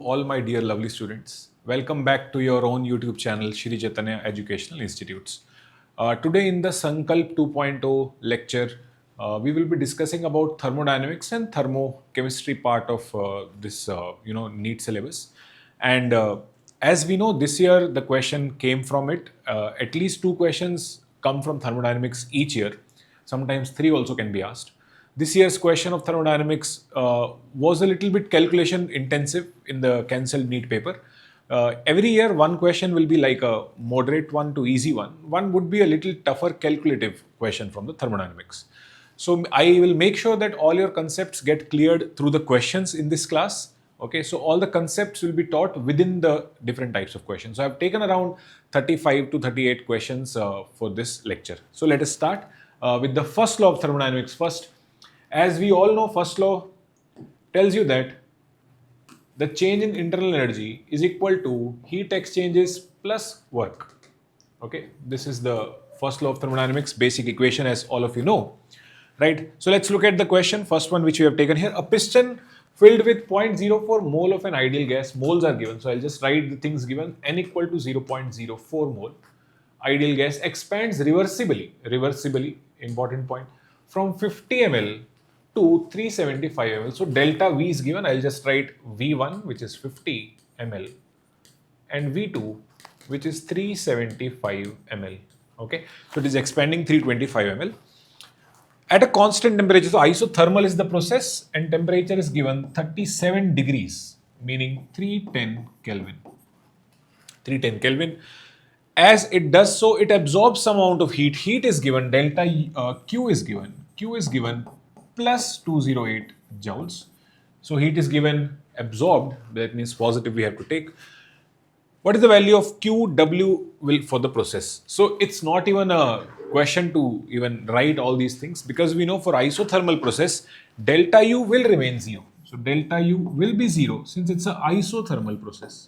all my dear lovely students. Welcome back to your own YouTube channel, Shri Chaitanya Educational Institutes. Today in the Sankalp 2.0 lecture, we will be discussing about thermodynamics and thermochemistry part of this NEET syllabus. And as we know, this year the question came from it. At least 2 questions come from thermodynamics each year. Sometimes 3 also can be asked. This year's question of thermodynamics was a little bit calculation intensive in the cancelled NEET paper. Every year one question will be like a moderate one to easy one. One would be a little tougher calculative question from the thermodynamics. So I will make sure that all your concepts get cleared through the questions in this class. Okay, so all the concepts will be taught within the different types of questions. So I've taken around 35 to 38 questions for this lecture. So let us start with the first law of thermodynamics first. As we all know, first law tells you that the change in internal energy is equal to heat exchanges plus work. Okay, this is the first law of thermodynamics basic equation, as all of you know, right? So let's look at the question, first one which we have taken here. A piston filled with 0.04 mole of an ideal gas, moles are given. So I'll just write the things given, n equal to 0.04 mole. Ideal gas expands reversibly, important point, from 50 ml to 375 ml. So delta V is given. I'll just write V1, which is 50 ml, and V2, which is 375 ml. Okay, so it is expanding 325 ml at a constant temperature. So isothermal is the process, and temperature is given 37 degrees, meaning 310 Kelvin. 310 Kelvin. As it does so, it absorbs some amount of heat. Heat is given. Delta Q is given. Q is given plus 208 joules. So heat is given absorbed, that means positive we have to take. What is the value of QW for the process? So it's not even a question to even write all these things, because we know for isothermal process, delta U will remain 0. So delta U will be 0 since it's an isothermal process.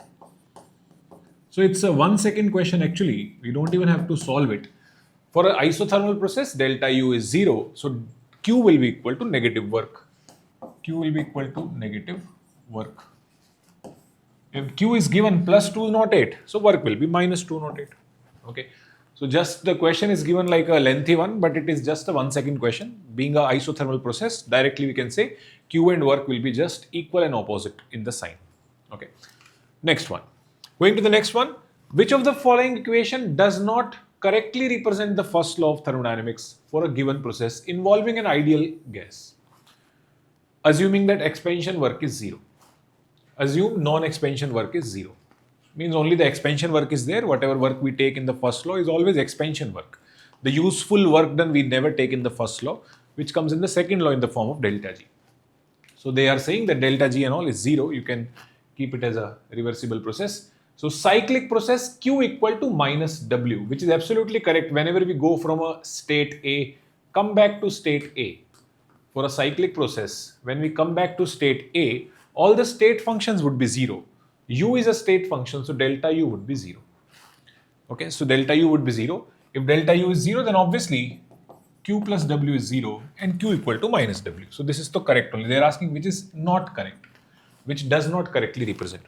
So it's a 1 second question actually. We don't even have to solve it. For an isothermal process, delta U is 0. So Q will be equal to negative work. Q will be equal to negative work. If Q is given plus 208, so work will be minus 208. Okay. So just the question is given like a lengthy one, but it is just a 1 second question. Being a isothermal process, directly we can say Q and work will be just equal and opposite in the sign. Okay. Next one. Going to the next one. Which of the following equation does not correctly represent the first law of thermodynamics for a given process involving an ideal gas? Assuming that expansion work is 0. Assume non-expansion work is 0. Means only the expansion work is there. Whatever work we take in the first law is always expansion work. The useful work done we never take in the first law, which comes in the second law in the form of delta G. So they are saying that delta G and all is 0. You can keep it as a reversible process. So cyclic process Q equal to minus W, which is absolutely correct. Whenever we go from a state A, come back to state A. For a cyclic process, when we come back to state A, all the state functions would be 0. U is a state function, so delta U would be 0. Okay, so delta U would be 0. If delta U is 0, then obviously Q plus W is 0 and Q equal to minus W. So this is the correct only. They are asking which is not correct, which does not correctly represent.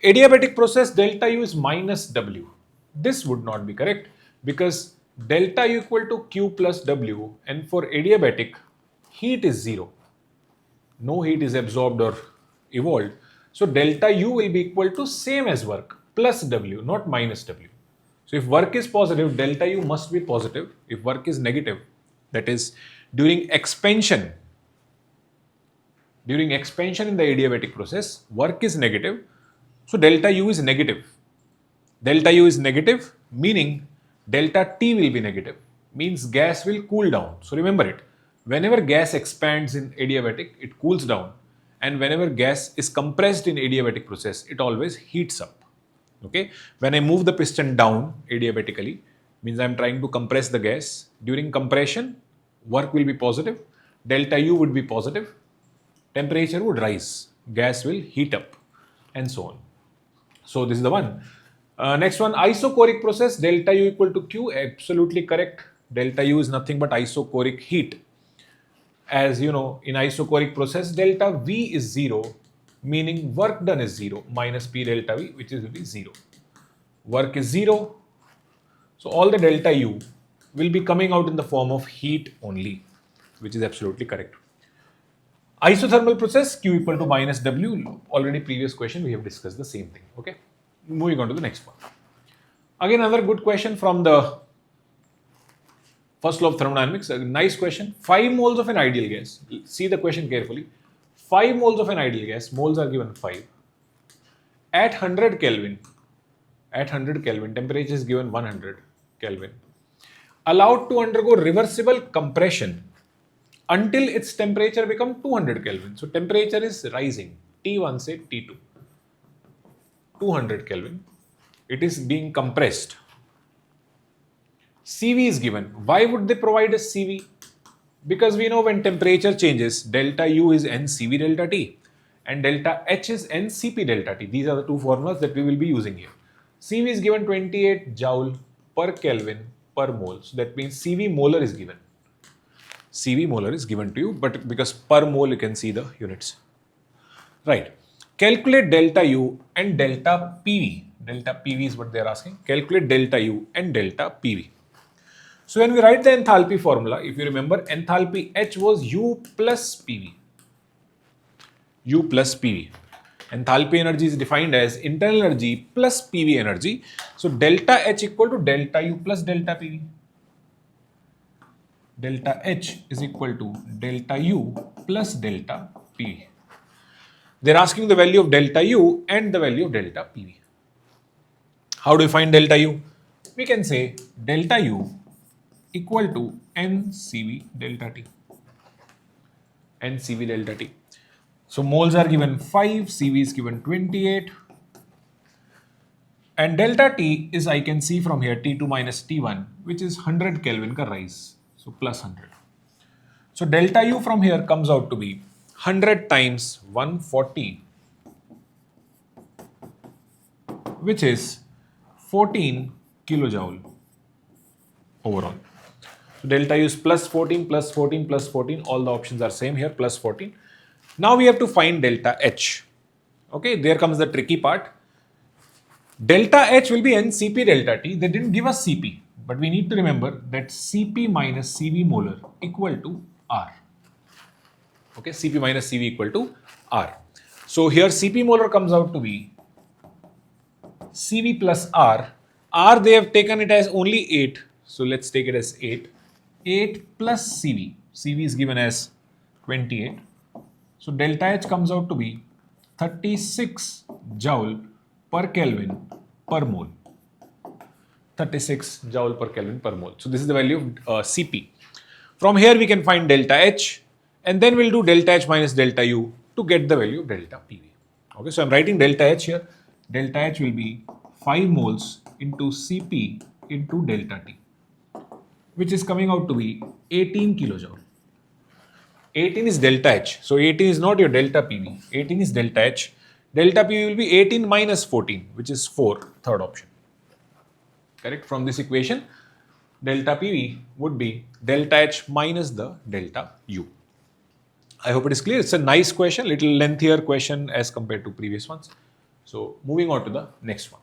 Adiabatic process, delta U is minus W. This would not be correct because delta U equal to Q plus W, and for adiabatic, heat is 0. No heat is absorbed or evolved. So delta U will be equal to same as work plus W, not minus W. So if work is positive, delta U must be positive. If work is negative, that is during expansion in the adiabatic process, work is negative. So delta U is negative. Delta U is negative, meaning delta T will be negative, means gas will cool down. So remember it, whenever gas expands in adiabatic, it cools down. And whenever gas is compressed in adiabatic process, it always heats up. Okay. When I move the piston down adiabatically, means I'm trying to compress the gas. During compression, work will be positive. Delta U would be positive. Temperature would rise. Gas will heat up and so on. So this is the one. Next one, isochoric process, delta U equal to Q. Absolutely correct. Delta U is nothing but isochoric heat. As you know, in isochoric process, delta V is 0 meaning work done is 0 minus P delta V, which will be 0. Work is 0. So all the delta U will be coming out in the form of heat only, which is absolutely correct. Isothermal process, Q equal to minus W. Already previous question we have discussed the same thing. Okay. Moving on to the next one. Again, another good question from the first law of thermodynamics. A nice question. 5 moles of an ideal gas. See the question carefully. 5 moles of an ideal gas. Moles are given 5. At 100 Kelvin. At 100 Kelvin. Temperature is given 100 Kelvin. Allowed to undergo reversible compression until its temperature becomes 200 Kelvin. So temperature is rising. T1 say T2. 200 Kelvin. It is being compressed. CV is given. Why would they provide a CV? Because we know when temperature changes, delta U is NCV delta T and delta H is NCP delta T. These are the two formulas that we will be using here. CV is given 28 joule per Kelvin per mole. So that means CV molar is given. CV molar is given to you, but because per mole you can see the units. Right. Calculate delta U and delta PV. Delta PV is what they are asking. Calculate delta U and delta PV. So when we write the enthalpy formula, if you remember, enthalpy H was U plus PV. U plus PV. Enthalpy energy is defined as internal energy plus PV energy. So delta H equal to delta U plus delta PV. Delta H is equal to delta U plus delta PV. They are asking the value of delta U and the value of delta PV. How do we find delta U? We can say delta U equal to NCV delta T. NCV delta T. So moles are given 5, CV is given 28. And delta T is, I can see from here, T2 minus T1, which is 100 Kelvin ka rise. So plus 100. So delta U from here comes out to be 100 times 140, which is 14 kilojoule overall. So delta U is plus 14, plus 14, plus 14. All the options are same here, plus 14. Now we have to find delta H. Okay, there comes the tricky part. Delta H will be NCP delta T. They didn't give us CP, but we need to remember that CP minus CV molar equal to R. Okay, CP minus CV equal to R. So here CP molar comes out to be CV plus R. R they have taken it as only 8. So let's take it as 8. 8 plus CV. CV is given as 28. So delta H comes out to be 36 joule per Kelvin per mole. 36 joule per Kelvin per mole. So this is the value of CP. From here we can find delta H and then we'll do delta H minus delta U to get the value of delta PV. Okay, so I'm writing delta H here. Delta H will be 5 moles into CP into delta T, which is coming out to be 18 kilojoule. 18 is delta H. So 18 is not your delta PV. 18 is delta H. Delta PV will be 18 minus 14, which is 4, third option. Correct? From this equation, delta PV would be delta H minus the delta U. I hope it is clear. It's a nice question, little lengthier question as compared to previous ones. So moving on to the next one.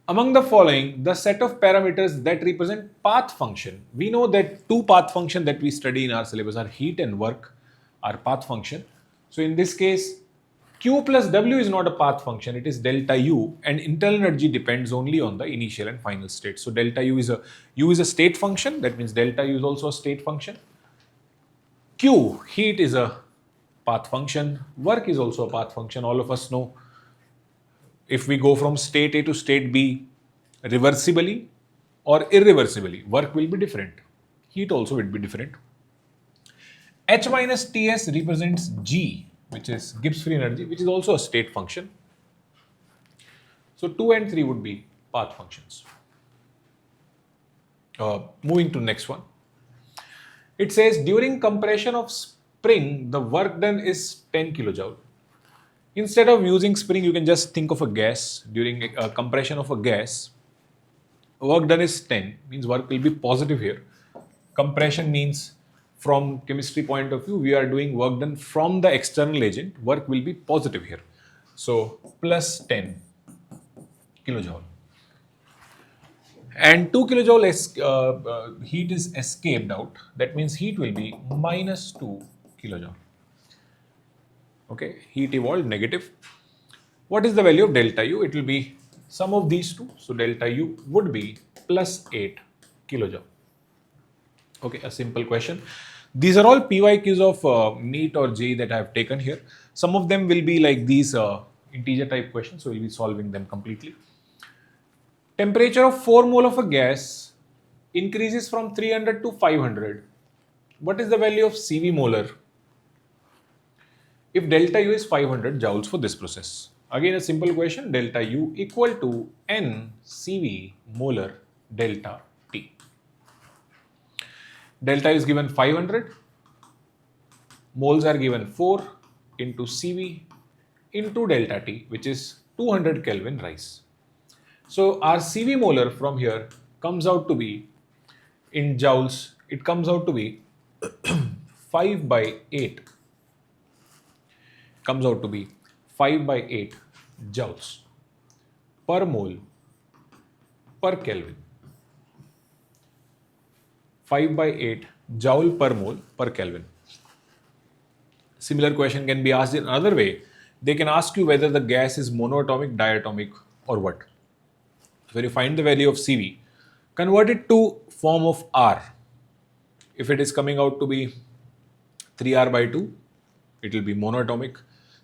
Among the following, the set of parameters that represent path function. We know that two path function that we study in our syllabus are heat and work are path function. So in this case, Q plus W is not a path function, it is delta U and internal energy depends only on the initial and final state. So delta U is a state function, that means delta U is also a state function. Q, heat, is a path function, work is also a path function. All of us know if we go from state A to state B reversibly or irreversibly, work will be different. Heat also will be different. H minus Ts represents G, which is Gibbs free energy, which is also a state function. So 2 and 3 would be path functions. Moving to next one. It says during compression of spring, the work done is 10 kilojoule. Instead of using spring, you can just think of a gas. During a compression of a gas, work done is 10, means work will be positive here. Compression means from chemistry point of view, we are doing work done from the external agent, work will be positive here. So plus 10 kilojoule. And 2 kilojoule heat is escaped out. That means heat will be minus 2 kilojoule. Okay, heat evolved negative. What is the value of delta U? It will be sum of these two. So delta U would be plus 8 kilojoule. Okay, a simple question. These are all PYQs of NEET or JEE that I have taken here. Some of them will be like these integer type questions, so we'll be solving them completely. Temperature of 4 mole of a gas increases from 300 to 500. What is the value of CV molar if delta U is 500 joules for this process? Again, a simple question. Delta U equal to N CV molar delta T. Delta is given 500, moles are given 4 into CV into delta T, which is 200 Kelvin rise. So our CV molar from here comes out to be, in joules, it comes out to be 5 by 8. Comes out to be 5 by 8 joules per mole per Kelvin. 5 by 8 joule per mole per Kelvin. Similar question can be asked in another way. They can ask you whether the gas is monoatomic, diatomic, or what. When you find the value of CV, convert it to form of R. If it is coming out to be 3R by 2, it will be monoatomic.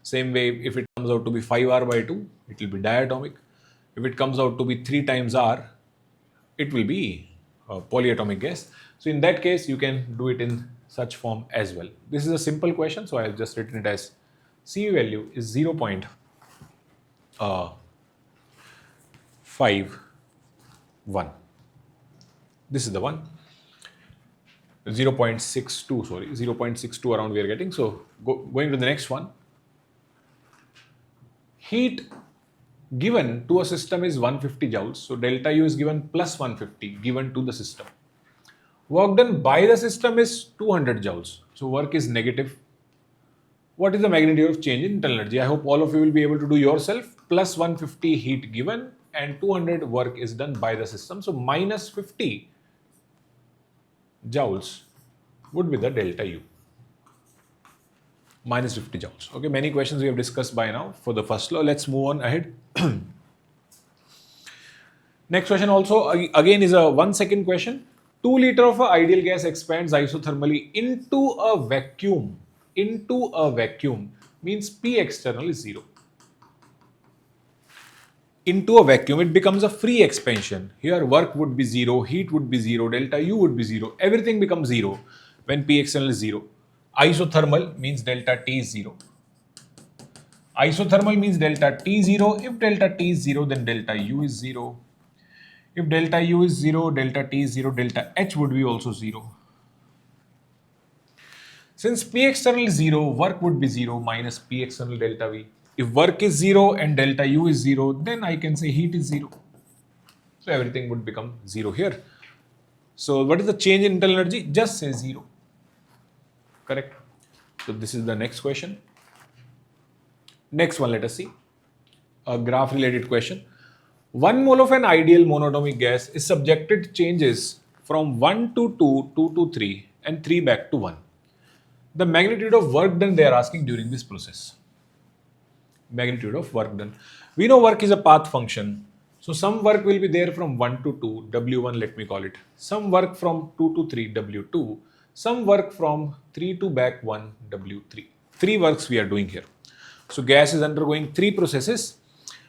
Same way, if it comes out to be 5R by 2, it will be diatomic. If it comes out to be 3 times R, it will be a polyatomic gas. So in that case, you can do it in such form as well. This is a simple question, so I have just written it as CV value is 0.51. This is the one. 0.62, sorry, 0.62 around we are getting. So going to the next one. Heat given to a system is 150 joules. So delta U is given plus 150 given to the system. Work done by the system is 200 joules. So work is negative. What is the magnitude of change in internal energy? I hope all of you will be able to do yourself. Plus 150 heat given and 200 work is done by the system. So minus 50 joules would be the delta U. Minus 50 joules. Okay, many questions we have discussed by now for the first law. Let's move on ahead. Next question also again is a 1 second question. 2 liter of an ideal gas expands isothermally into a vacuum. Into a vacuum means P external is 0. Into a vacuum, it becomes a free expansion. Here work would be 0, heat would be 0, delta U would be 0. Everything becomes 0 when P external is 0. Isothermal means delta T is 0. Isothermal means delta T 0. If delta T is 0, then delta U is 0. If delta U is 0, delta T is 0, delta H would be also 0. Since P external is 0, work would be 0 minus P external delta V. If work is 0 and delta U is 0, then I can say heat is 0. So everything would become 0 here. So what is the change in internal energy? Just say 0. Correct. So this is the next question. Next one, let us see. A graph related question. 1 mole of an ideal monatomic gas is subjected to changes from 1 to 2, 2 to 3 and 3 back to 1. The magnitude of work done they are asking during this process. Magnitude of work done. We know work is a path function. So some work will be there from 1 to 2, W1 let me call it. Some work from 2 to 3, W2. Some work from 3 to back 1, W3. 3 works we are doing here. So gas is undergoing 3 processes.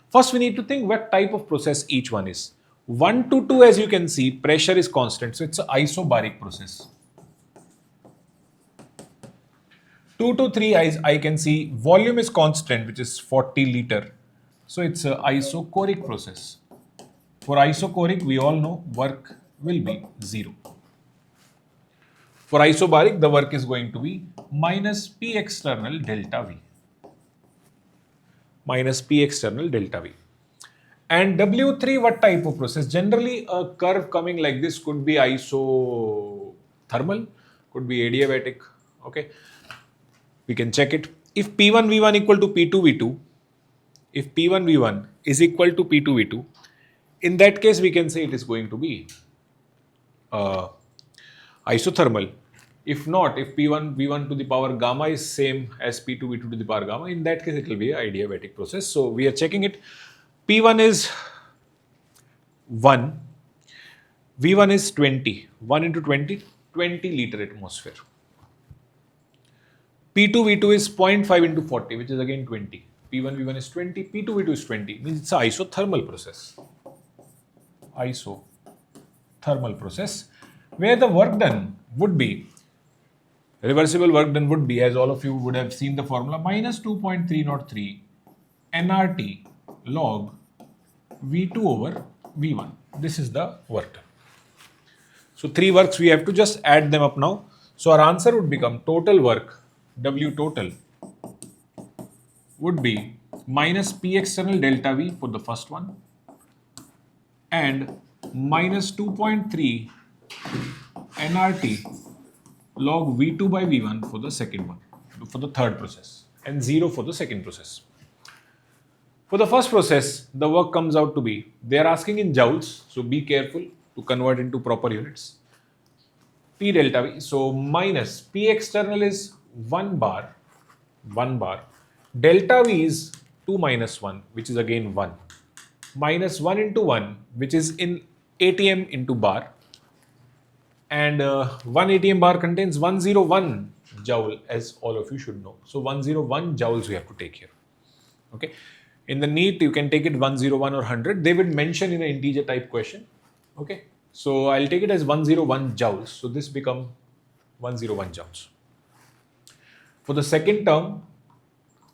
First we need to think what type of process each one is. 1 to 2 as you can see pressure is constant, so it's an isobaric process. 2 to 3 I can see volume is constant, which is 40 liter. So it's an isochoric process. For isochoric we all know work will be 0. For isobaric the work is going to be minus P external delta V. Minus P external delta V. And W3 what type of process? Generally a curve coming like this could be isothermal, would be adiabatic. Okay, we can check it. If P1 V1 equal to P2 V2, if P1 V1 is equal to P2 V2, in that case we can say it is going to be isothermal. If not, if P1 V1 to the power gamma is same as P2 V2 to the power gamma, in that case it will be an adiabatic process. So we are checking it. P1 is 1, V1 is 20, 1 into 20, 20 liter atmosphere. P2 V2 is 0.5 into 40, which is again 20. P1 V1 is 20, P2 V2 is 20, means it's an isothermal process. Isothermal process, where the work done would be, reversible work done would be, as all of you would have seen the formula, minus 2.303 nRT log V2 over V1. This is the work done. So 3 works, we have to just add them up now. So our answer would become total work, W total, would be minus P external delta V for the first one and minus 2.3 nRT log V2 by V1 for the second one, for the third process, and 0 for the second process. For the first process, the work comes out to be, they are asking in joules, so be careful to convert into proper units. P delta V, so minus P external is 1 bar, delta V is 2 minus 1, which is again 1, minus 1 into 1, which is in ATM into bar, and 1 ATM bar contains 101 joule, as all of you should know. So 101 joules we have to take here. Okay. In the NEET, you can take it 101 or 100. They would mention in an integer type question. Okay. So I'll take it as 101 joules. So this become 101 joules. For the second term,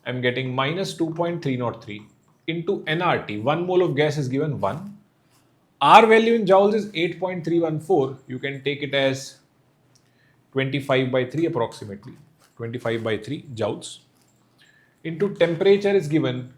I'm getting minus 2.303 into nRT. 1 mole of gas is given 1. R value in joules is 8.314. You can take it as 25 by 3 approximately. 25 by 3 joules. Into temperature is given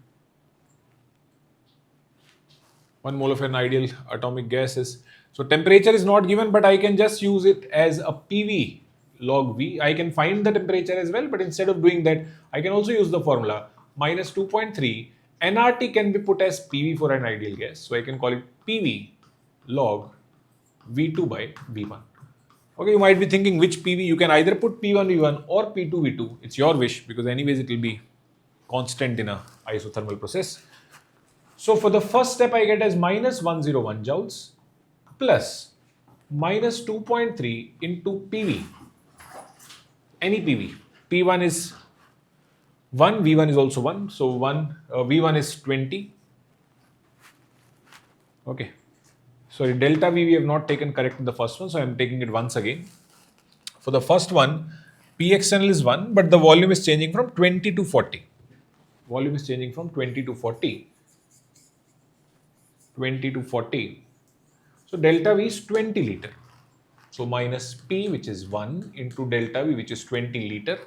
1 mole of an ideal atomic gas is. So temperature is not given, but I can just use it as a PV log V. I can find the temperature as well, but instead of doing that, I can also use the formula minus 2.3. nRT can be put as PV for an ideal gas. So I can call it PV log V2 by V1. Okay, you might be thinking which PV. You can either put P1 V1 or P2 V2. It's your wish, because anyways it will be constant in a isothermal process. So for the first step, I get as minus 101 joules plus minus 2.3 into PV. Any PV. P1 is 1, V1 is also 1. So V1 is 20. Okay. Sorry, delta V we have not taken correct in the first one, so I am taking it once again. For the first one, P external is 1, but the volume is changing from 20 to 40. Volume is changing from 20 to 40. 20 to 40. So delta V is 20 liter. So minus P, which is 1, into delta V, which is 20 liter.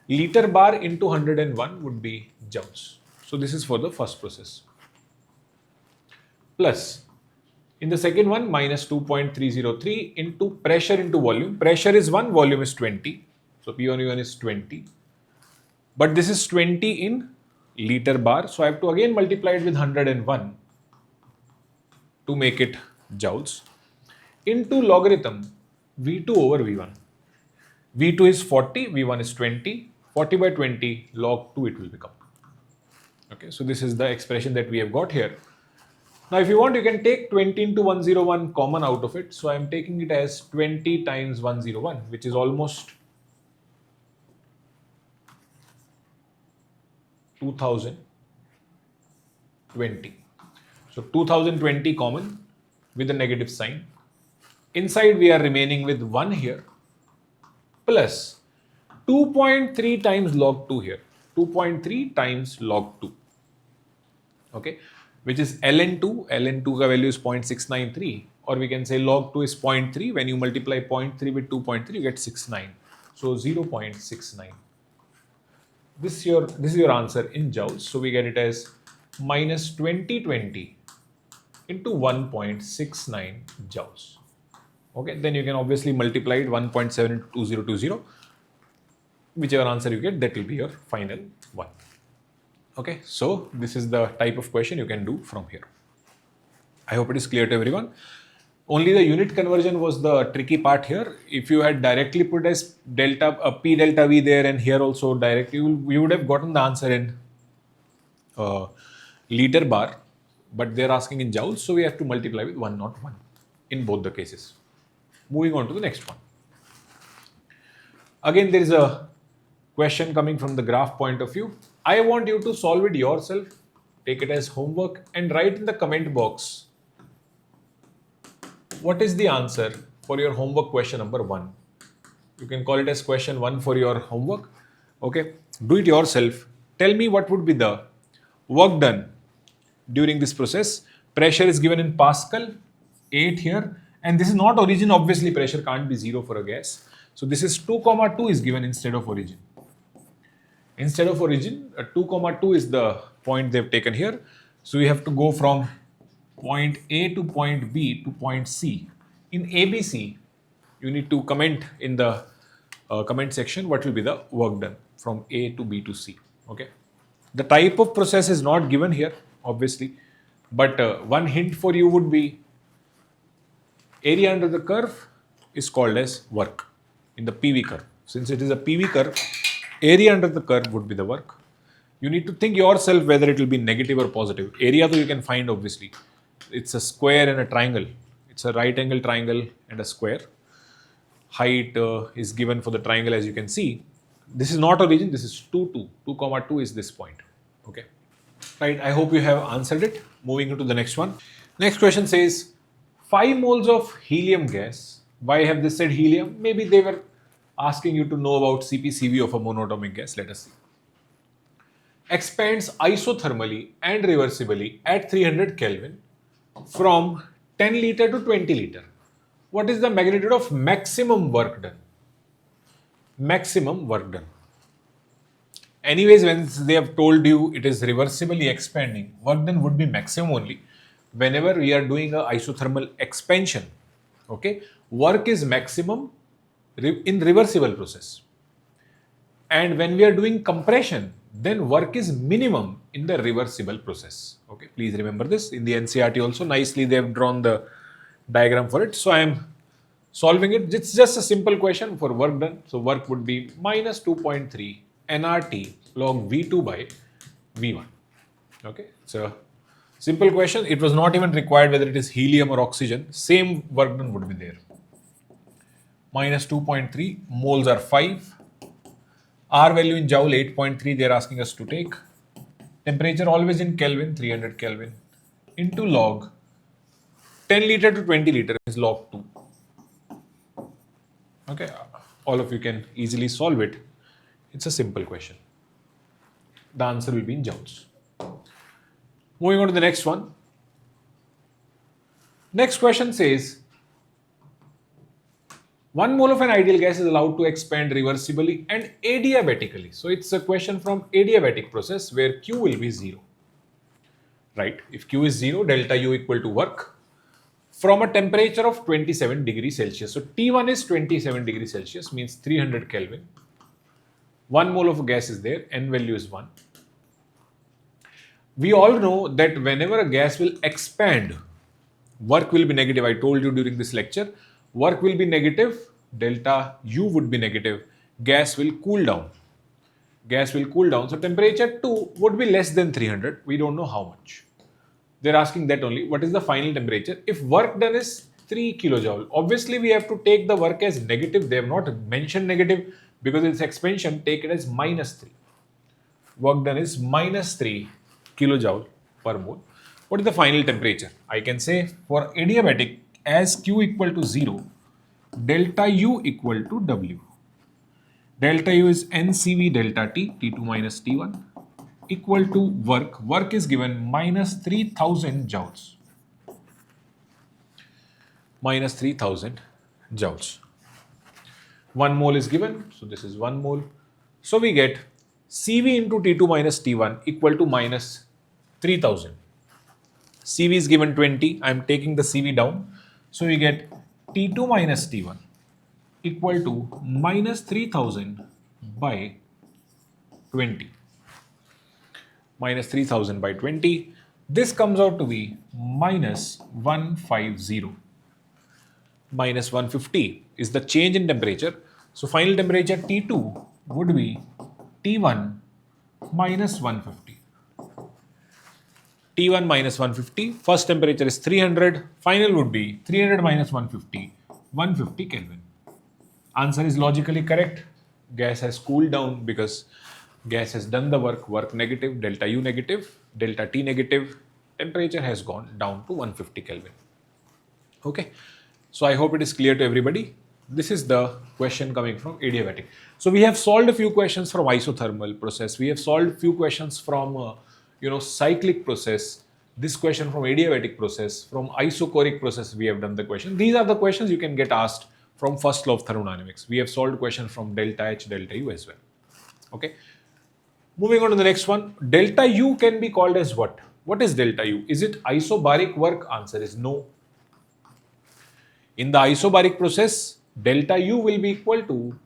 Liter bar into 101 would be joules. So this is for the first process. Plus, in the second one, minus 2.303 into pressure into volume. Pressure is 1, volume is 20. So P1 V1 is 20. But this is 20 in liter bar. So I have to again multiply it with 101 to make it joules. Into logarithm V2 over V1. V2 is 40, V1 is 20. 40 by 20 log 2 it will become. Okay, so this is the expression that we have got here. Now if you want, you can take 20 into 101 common out of it. So I am taking it as 20 times 101, which is almost 2020. So 2020 common with a negative sign. Inside we are remaining with 1 here plus 2.3 times log 2 here. 2.3 times log 2. Okay, which is ln2. ln2 ka value is 0.693, or we can say log 2 is 0.3. When you multiply 0.3 with 2.3, you get 69. So 0.69. This is your answer in joules. So we get it as minus 2020 into 1.69 joules. Okay, then you can obviously multiply it 1.7 into 2020. Whichever answer you get, that will be your final one. Okay, so this is the type of question you can do from here. I hope it is clear to everyone. Only the unit conversion was the tricky part here. If you had directly put as P delta V there and here also directly, you would have gotten the answer in liter bar, but they're asking in joules, so we have to multiply with 101 in both the cases. Moving on to the next one. Again, there is a question coming from the graph point of view. I want you to solve it yourself, take it as homework and write in the comment box what is the answer for your homework question number 1. You can call it as question 1 for your homework. Okay, do it yourself. Tell me what would be the work done during this process. Pressure is given in Pascal, 8 here, and this is not origin. Obviously pressure can't be 0 for a gas. So this is 2,2 is given instead of origin. Instead of origin, 2,2 is the point they've taken here. So we have to go from point A to point B to point C. In ABC, you need to comment in the comment section what will be the work done from A to B to C. Okay. The type of process is not given here, obviously, but one hint for you would be area under the curve is called as work in the PV curve. Since it is a PV curve, area under the curve would be the work. You need to think yourself whether it will be negative or positive. Area though you can find obviously. It's a square and a triangle. It's a right angle triangle and a square. Height is given for the triangle as you can see. This is not origin, this is 2, 2,2 is this point. Okay. Right, I hope you have answered it. Moving into the next one. Next question says 5 moles of helium gas. Why have they said helium? Maybe they were asking you to know about CpCv of a monatomic gas. Let us see. Expands isothermally and reversibly at 300 Kelvin from 10 liter to 20 liter. What is the magnitude of maximum work done? Maximum work done. Anyways, when they have told you it is reversibly expanding, work done would be maximum only. Whenever we are doing a isothermal expansion, okay, work is maximum in reversible process. And when we are doing compression, then work is minimum in the reversible process. Okay, please remember this. In the NCERT also nicely they have drawn the diagram for it. So I am solving it. It's just a simple question for work done. So work would be minus 2.3 nRT log V2 by V1. Okay, it's a simple question. It was not even required whether it is helium or oxygen. Same work done would be there. Minus 2.3, moles are 5. R value in joule 8.3 they are asking us to take. Temperature always in Kelvin, 300 Kelvin, into log 10 liter to 20 liter is log 2. Okay, all of you can easily solve it. It's a simple question. The answer will be in joules. Moving on to the next one. Next question says 1 mole of an ideal gas is allowed to expand reversibly and adiabatically. So it's a question from adiabatic process where Q will be 0. Right? If Q is 0, delta U equal to work from a temperature of 27 degrees Celsius. So T1 is 27 degrees Celsius, means 300 Kelvin. 1 mole of gas is there, N value is 1. We all know that whenever a gas will expand, work will be negative. I told you during this lecture. Work will be negative, delta U would be negative, gas will cool down. Gas will cool down. So temperature 2 would be less than 300. We don't know how much. They're asking that only. What is the final temperature? If work done is 3 kilojoule, obviously we have to take the work as negative. They have not mentioned negative because it's expansion. Take it as minus 3. Work done is minus 3 kilojoule per mole. What is the final temperature? I can say for adiabatic, as Q equal to 0, delta U equal to W. Delta U is NCV delta T, T2 minus T1, equal to work. Work is given minus 3000 joules. Minus 3000 joules. 1 mole is given, so this is 1 mole. So we get CV into T2 minus T1 equal to minus 3000. CV is given 20, I am taking the CV down. So we get T2 minus T1 equal to minus 3000 by 20. Minus 3000 by 20. This comes out to be minus 150. Minus 150 is the change in temperature. So final temperature T2 would be T1 minus 150. T1 minus 150, first temperature is 300, final would be 300 minus 150, 150 Kelvin. Answer is logically correct. Gas has cooled down because gas has done the work negative, delta U negative, delta T negative, temperature has gone down to 150 Kelvin. Okay, so I hope it is clear to everybody. This is the question coming from adiabatic. So we have solved a few questions from isothermal process. We have solved few questions from cyclic process. This question from adiabatic process, from isochoric process we have done the question. These are the questions you can get asked from first law of thermodynamics. We have solved questions from delta H, delta U as well. Okay. Moving on to the next one. Delta U can be called as what? What is delta U? Is it isobaric work? Answer is no. In the isobaric process, delta U will be equal to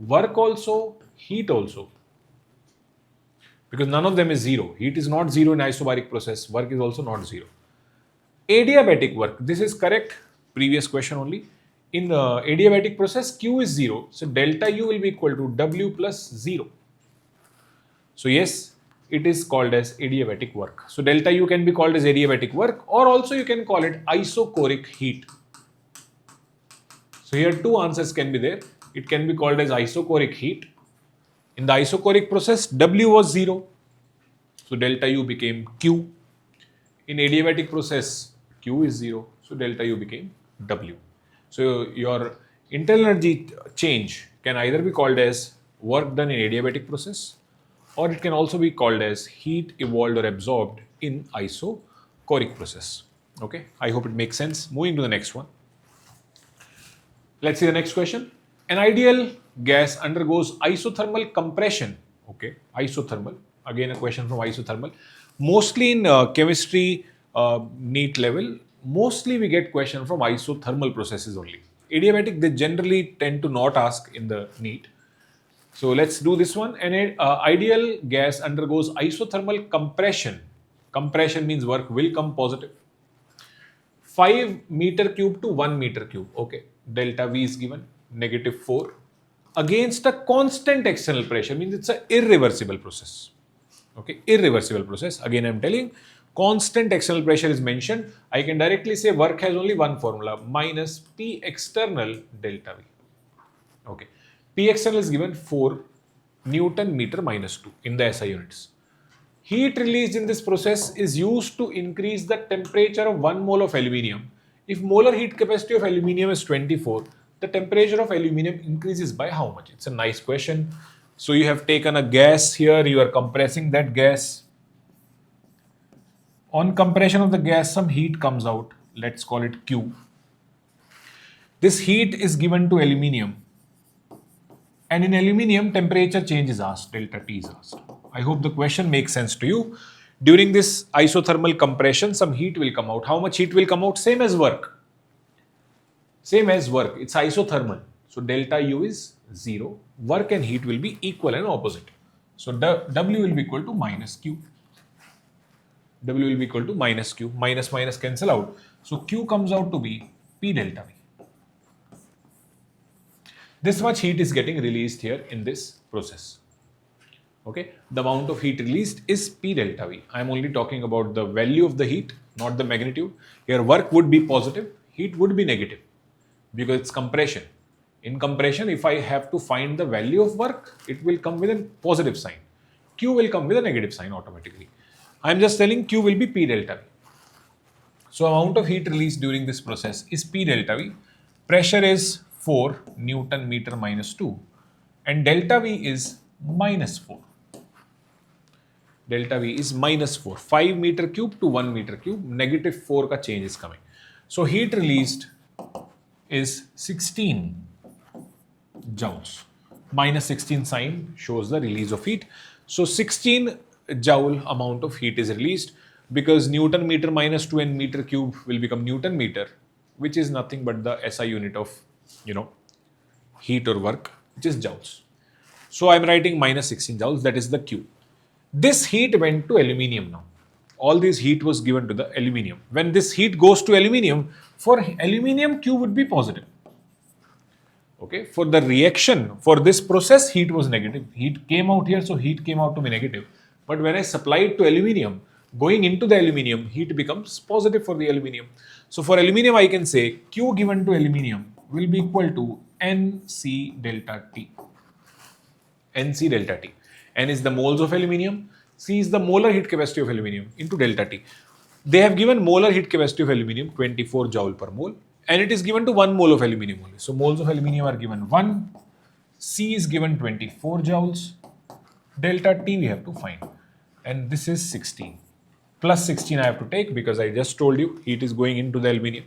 work also, heat also. Because none of them is zero. Heat is not zero in isobaric process. Work is also not zero. Adiabatic work. This is correct. Previous question only. In the adiabatic process, Q is zero. So delta U will be equal to W plus 0. So yes, it is called as adiabatic work. So delta U can be called as adiabatic work, or also you can call it isochoric heat. So here two answers can be there. It can be called as isochoric heat. In the isochoric process, W was 0. So delta U became Q. In adiabatic process, Q is 0. So delta U became W. So your internal energy change can either be called as work done in adiabatic process, or it can also be called as heat evolved or absorbed in isochoric process. Okay, I hope it makes sense. Moving to the next one. Let's see the next question. An ideal gas undergoes isothermal compression. Okay, isothermal. Again, a question from isothermal. Mostly in chemistry NEET level, mostly we get question from isothermal processes only. Adiabatic, they generally tend to not ask in the NEET. So let's do this one. An ideal gas undergoes isothermal compression. Compression means work will come positive. 5 meter cube to 1 meter cube. Okay, delta V is given. -4 against a constant external pressure means it's an irreversible process. Okay, irreversible process. Again, I'm telling constant external pressure is mentioned. I can directly say work has only one formula, minus P external delta V. Okay, P external is given 4 Newton meter minus 2 in the SI units. Heat released in this process is used to increase the temperature of 1 mole of aluminium. If molar heat capacity of aluminium is 24, the temperature of aluminium increases by how much? It's a nice question. So you have taken a gas here, you are compressing that gas. On compression of the gas, some heat comes out. Let's call it Q. This heat is given to aluminium. And in aluminium, temperature change is asked, delta T is asked. I hope the question makes sense to you. During this isothermal compression, some heat will come out. How much heat will come out? Same as work. Same as work, it's isothermal. So delta U is 0. Work and heat will be equal and opposite. So W will be equal to minus Q. W will be equal to minus Q. Minus minus cancel out. So Q comes out to be P delta V. This much heat is getting released here in this process. Okay, the amount of heat released is P delta V. I am only talking about the value of the heat, not the magnitude. Here work would be positive, heat would be negative, because it's compression. In compression, if I have to find the value of work, it will come with a positive sign. Q will come with a negative sign automatically. I am just telling Q will be P delta V. So amount of heat released during this process is P delta V. Pressure is 4 Newton meter minus 2 and delta V is minus 4. Delta V is minus 4. 5 meter cube to 1 meter cube, -4 ka change is coming. So heat released is 16 joules. Minus 16 sign shows the release of heat. So 16 joule amount of heat is released because Newton meter minus 2 and meter cube will become Newton meter. which is nothing but the SI unit of, heat or work, which is joules. So I'm writing minus 16 joules, that is the Q. This heat went to aluminium now. All this heat was given to the aluminium. When this heat goes to aluminium, for aluminium Q would be positive. Okay, for the reaction, for this process, heat was negative. Heat came out here, so heat came out to be negative. But when I supply it to aluminium, going into the aluminium, heat becomes positive for the aluminium. So for aluminium, I can say Q given to aluminium will be equal to NC delta T. NC delta T. N is the moles of aluminium, C is the molar heat capacity of aluminium into delta T. They have given molar heat capacity of aluminium 24 joule per mole, and it is given to 1 mole of aluminium only. So moles of aluminium are given 1, C is given 24 joules, delta T we have to find, and this is 16. Plus 16 I have to take because I just told you heat is going into the aluminium.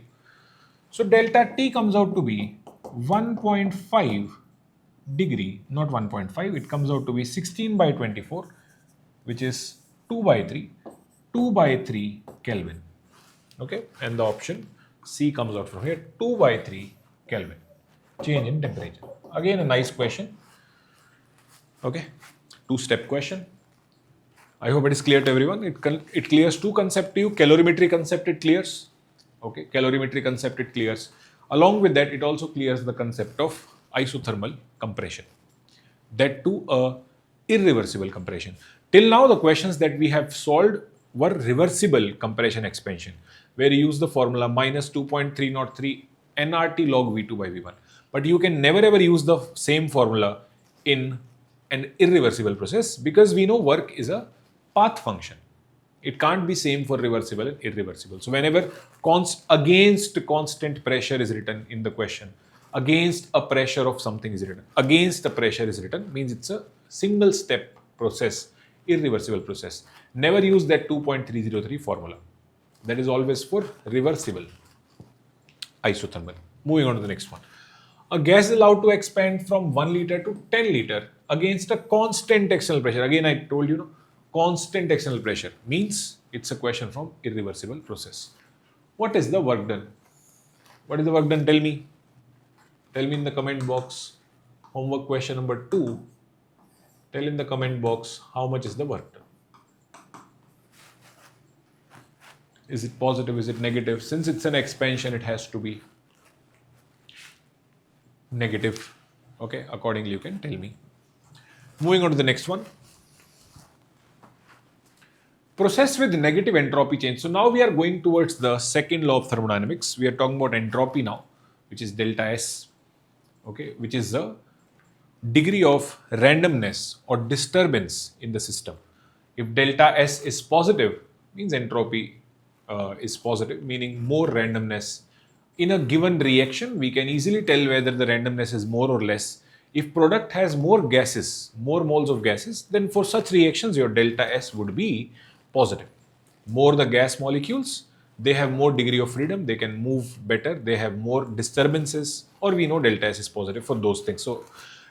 So delta T comes out to be 1.5 degree, not 1.5, it comes out to be 16 by 24, which is 2 by 3 Kelvin. Okay, and the option C comes out from here, 2 by 3 Kelvin, change in temperature. Again, a nice question. Okay, two-step question. I hope it is clear to everyone. It clears two concepts to you. Calorimetry concept it clears. Okay, calorimetry concept it clears. Along with that, it also clears the concept of isothermal compression. That too a irreversible compression. Till now, the questions that we have solved were reversible compression expansion, where you use the formula minus 2.303 nRT log V2 by V1. But you can never ever use the same formula in an irreversible process because we know work is a path function. It can't be same for reversible and irreversible. So whenever against constant pressure is written in the question, against a pressure of something is written, against a pressure is written, means it's a single step process, irreversible process. Never use that 2.303 formula. That is always for reversible isothermal. Moving on to the next one. A gas is allowed to expand from 1 liter to 10 liter against a constant external pressure. Again, I told you, constant external pressure means it's a question from irreversible process. What is the work done? What is the work done? Tell me. Tell me in the comment box. Homework question number 2. Tell in the comment box how much is the work done. Is it positive? Is it negative? Since it's an expansion, it has to be negative. Okay, accordingly you can tell me. Moving on to the next one. Process with negative entropy change. So now we are going towards the second law of thermodynamics. We are talking about entropy now, which is delta S. Okay, which is the degree of randomness or disturbance in the system. If delta S is positive, means entropy is positive, meaning more randomness. In a given reaction, we can easily tell whether the randomness is more or less. If product has more gases, more moles of gases, then for such reactions, your delta S would be positive. More the gas molecules, they have more degree of freedom, they can move better, they have more disturbances, or we know delta S is positive for those things. So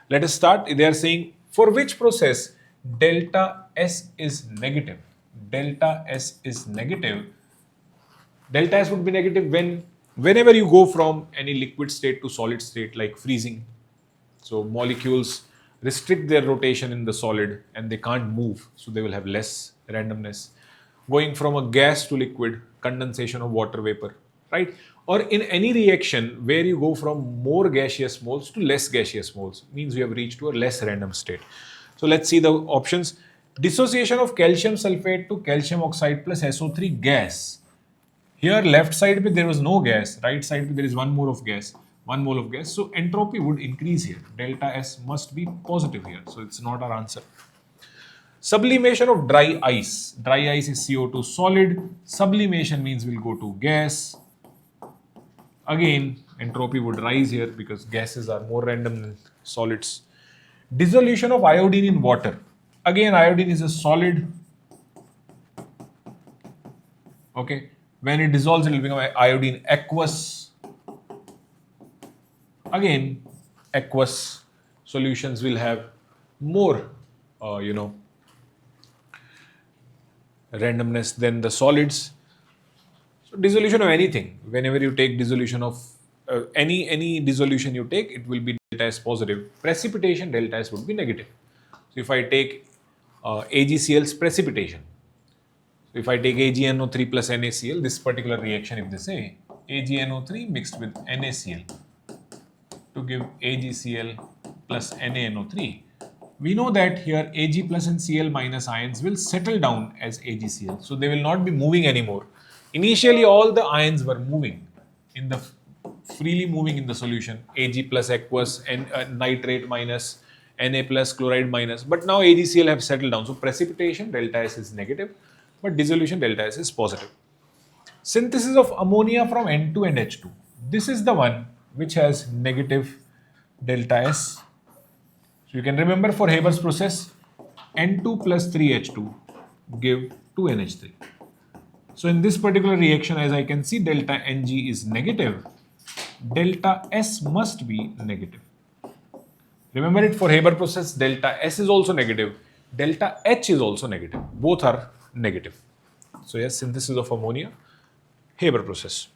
let us start. They are saying for which process delta S is negative. Delta S is negative. Delta S would be negative whenever you go from any liquid state to solid state, like freezing. So molecules restrict their rotation in the solid and they can't move, so they will have less randomness. Going from a gas to liquid, condensation of water vapor, right? Or in any reaction where you go from more gaseous moles to less gaseous moles, means we have reached to a less random state. So let's see the options. Dissociation of calcium sulfate to calcium oxide plus SO3 gas. Here left side there was no gas, right side there is 1 mole of gas. 1 mole of gas. So entropy would increase here. Delta S must be positive here. So it's not our answer. Sublimation of dry ice. Dry ice is CO2 solid. Sublimation means we'll go to gas. Again, entropy would rise here because gases are more random than solids. Dissolution of iodine in water. Again, iodine is a solid. Okay. When it dissolves, it will become iodine aqueous. Again, aqueous solutions will have more, randomness than the solids. So dissolution of anything, whenever you take dissolution of any dissolution you take, it will be delta S positive. Precipitation, delta S would be negative. So if I take AgCl's precipitation, so if I take AgNO3 plus NaCl, this particular reaction, if they say AgNO3 mixed with NaCl to give AgCl plus NaNO3, we know that here Ag plus and Cl minus ions will settle down as AgCl. So they will not be moving anymore. Initially, all the ions were moving in the freely moving in the solution. Ag plus aqueous and nitrate minus Na plus chloride minus. But now AgCl have settled down. So precipitation delta S is negative, but dissolution delta S is positive. Synthesis of ammonia from N2 and H2. This is the one which has negative delta S. So you can remember for Haber's process, N2 plus 3H2 give 2NH3. So in this particular reaction, as I can see, delta Ng is negative. Delta S must be negative. Remember it, for Haber process, delta S is also negative. Delta H is also negative. Both are negative. So yes, synthesis of ammonia, Haber process.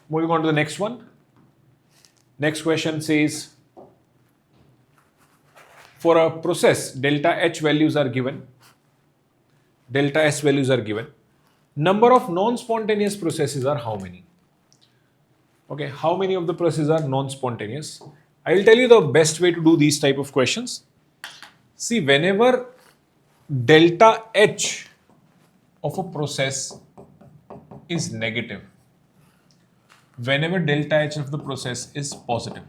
Moving on to the next one. Next question says, for a process, delta H values are given, delta S values are given. Number of non-spontaneous processes are how many? Okay, how many of the processes are non-spontaneous? I will tell you the best way to do these type of questions. See, whenever delta H of a process is negative, whenever delta H of the process is positive,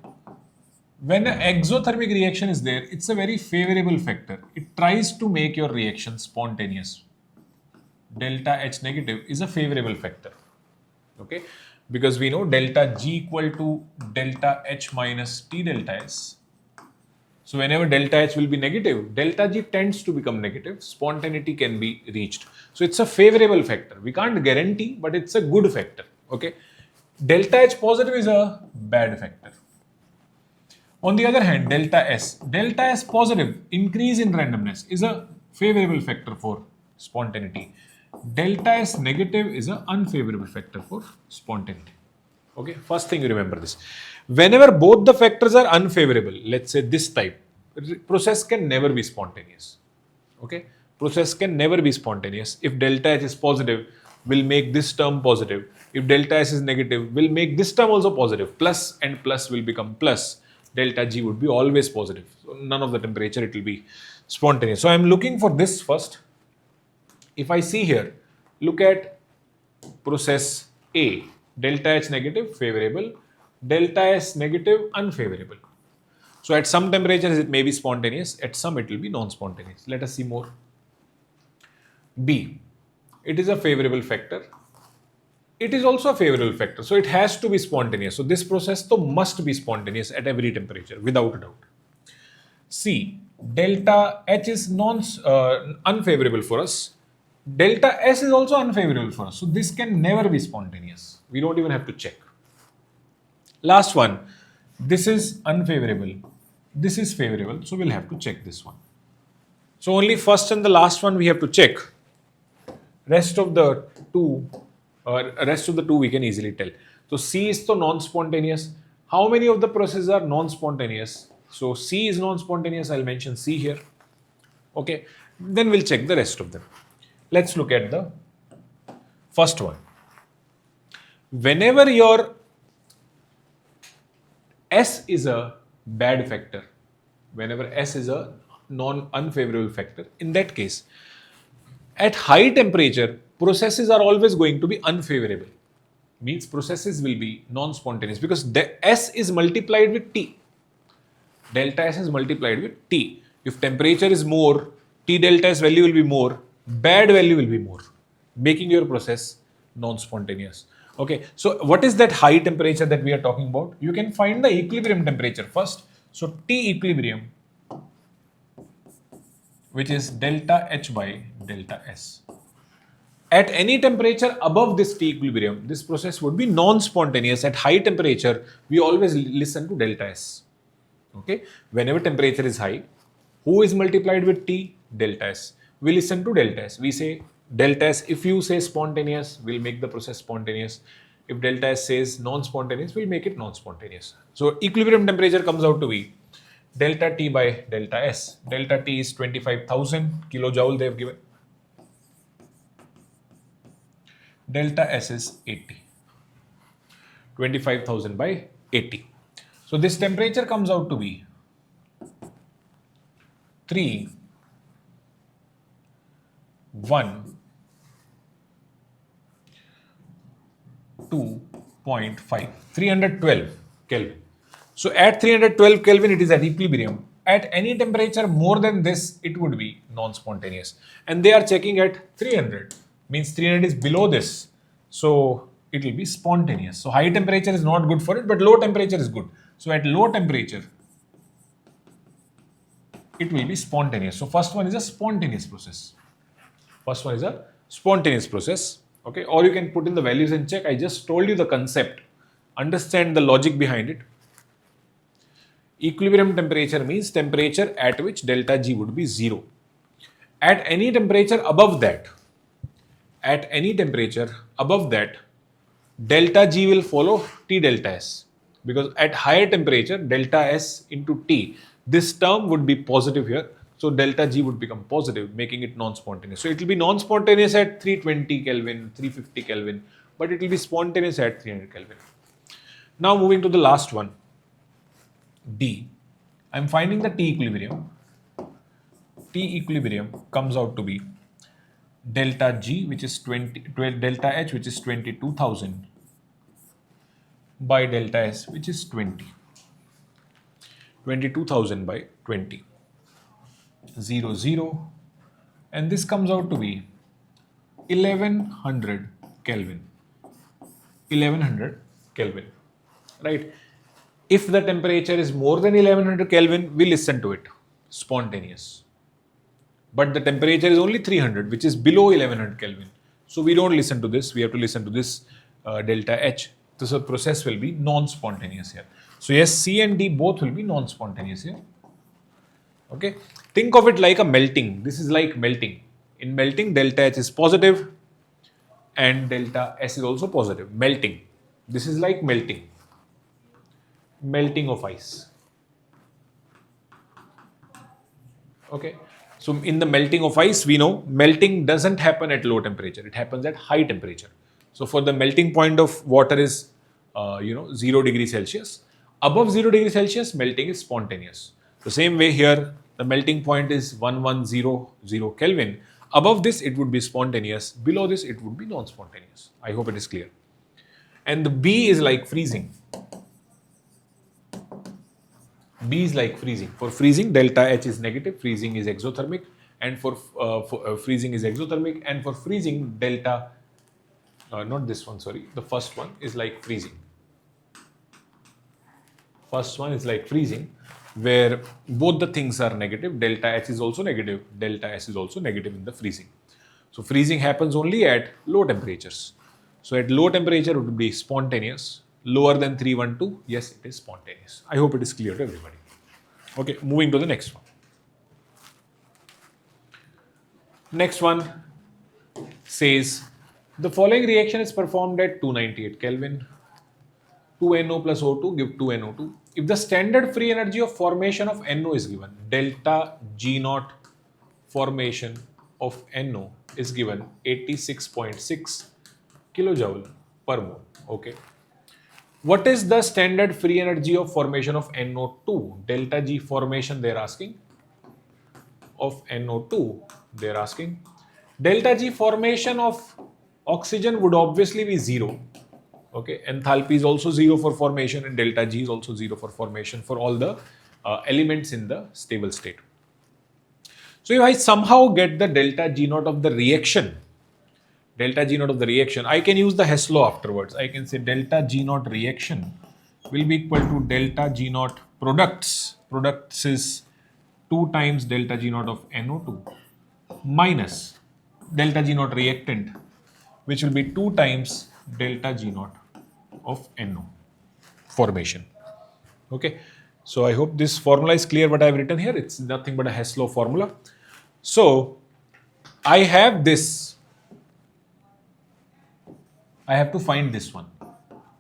when an exothermic reaction is there, it's a very favorable factor. It tries to make your reaction spontaneous. Delta H negative is a favorable factor. Okay, because we know delta G equal to delta H minus T delta S. So whenever delta H will be negative, delta G tends to become negative, spontaneity can be reached. So it's a favorable factor. We can't guarantee, but it's a good factor. Okay, delta H positive is a bad factor. On the other hand, delta S positive, increase in randomness, is a favorable factor for spontaneity. Delta S negative is an unfavorable factor for spontaneity. Okay, first thing you remember this. Whenever both the factors are unfavorable, let's say this type, process can never be spontaneous. Okay, process can never be spontaneous. If delta H is positive, will make this term positive. If delta S is negative, will make this term also positive. Plus and plus will become plus. Delta G would be always positive. So none of the temperature, it will be spontaneous. So I am looking for this first. If I see here, look at process A, delta H negative, favorable, delta S negative, unfavorable. So at some temperatures it may be spontaneous, at some it will be non-spontaneous. Let us see more. B, it is a favorable factor. It is also a favorable factor, so it has to be spontaneous. So this process though must be spontaneous at every temperature, without a doubt. C, delta H is unfavorable for us. Delta S is also unfavorable for us. So this can never be spontaneous. We don't even have to check. Last one, this is unfavorable. This is favorable. So we'll have to check this one. So only first and the last one we have to check. Rest of the two we can easily tell. So C is the non-spontaneous. How many of the processes are non-spontaneous? So C is non-spontaneous. I'll mention C here. Okay. Then we'll check the rest of them. Let's look at the first one. Whenever your S is a bad factor, whenever S is a unfavorable factor, in that case, at high temperature, processes are always going to be unfavorable. Means processes will be non-spontaneous because the S is multiplied with T. Delta S is multiplied with T. If temperature is more, T delta S value will be more, bad value will be more, making your process non-spontaneous. Okay, so what is that high temperature that we are talking about? You can find the equilibrium temperature first. So T equilibrium, which is delta H by delta S. At any temperature above this T equilibrium, this process would be non-spontaneous. At high temperature, we always listen to delta S. Okay, whenever temperature is high, who is multiplied with T? Delta S. We listen to delta S. We say Delta S, if you say spontaneous, we'll make the process spontaneous. If delta S says non-spontaneous, we'll make it non-spontaneous. So equilibrium temperature comes out to be delta T by delta S. Delta T is 25,000 kilojoule they have given. Delta S is 80. 25,000 by 80. So this temperature comes out to be 3, 1, 2.5, 312 Kelvin. So at 312 Kelvin, it is at equilibrium. At any temperature more than this, it would be non-spontaneous. And they are checking at 300, means 300 is below this. So it will be spontaneous. So high temperature is not good for it, but low temperature is good. So at low temperature, it will be spontaneous. So first one is a spontaneous process. First one is a spontaneous process. Okay, or you can put in the values and check. I just told you the concept. Understand the logic behind it. Equilibrium temperature means temperature at which delta G would be 0. At any temperature above that, delta G will follow T delta S. Because at higher temperature, delta S into T, this term would be positive here. So delta G would become positive, making it non-spontaneous. So it will be non-spontaneous at 320 Kelvin, 350 Kelvin, but it will be spontaneous at 300 Kelvin. Now moving to the last one, D. I am finding the T equilibrium. T equilibrium comes out to be delta G, which is delta H, which is 22,000 by delta S, which is 20. 22,000 by 20. 0, 0, and this comes out to be 1100 Kelvin. 1100 Kelvin, right? If the temperature is more than 1100 Kelvin, we listen to it, spontaneous. But the temperature is only 300, which is below 1100 Kelvin. So we don't listen to this, we have to listen to this delta H. So the process will be non-spontaneous here. So yes, C and D both will be non-spontaneous here. Okay, think of it like a melting. This is like melting. In melting, delta H is positive and delta S is also positive. Melting. This is like melting. Melting of ice. Okay, so in the melting of ice, we know melting doesn't happen at low temperature. It happens at high temperature. So for the melting point of water is 0 degrees Celsius. Above 0 degrees Celsius, melting is spontaneous. The same way here, the melting point is 1100 Kelvin. Above this, it would be spontaneous. Below this, it would be non-spontaneous. I hope it is clear. And the B is like freezing. B is like freezing. For freezing, delta H is negative. Freezing is exothermic. And for freezing is exothermic. And for freezing, delta, not this one, sorry. The first one is like freezing. First one is like freezing, where both the things are negative. Delta H is also negative, delta S is also negative in the freezing. So freezing happens only at low temperatures. So at low temperature it would be spontaneous. Lower than 312, yes, it is spontaneous. I hope it is clear to everybody. Okay, moving to the next one. Next one says the following reaction is performed at 298 Kelvin. 2NO plus O2 give 2NO2. If the standard free energy of formation of NO is given, delta G naught formation of NO is given 86.6 kilojoule per mole. Okay. What is the standard free energy of formation of NO2? Delta G formation they are asking. Of NO2 they are asking. Delta G formation of oxygen would obviously be 0. Okay, enthalpy is also 0 for formation and delta G is also 0 for formation for all the elements in the stable state. So if I somehow get the delta G naught of the reaction, I can use the Hess law afterwards. I can say delta G naught reaction will be equal to delta G naught products. Products is 2 times delta G naught of NO2 minus delta G naught reactant, which will be 2 times delta G naught of NO formation. Okay, so I hope this formula is clear what I have written here. It's nothing but a Hess law formula. So I have this I have to find this one.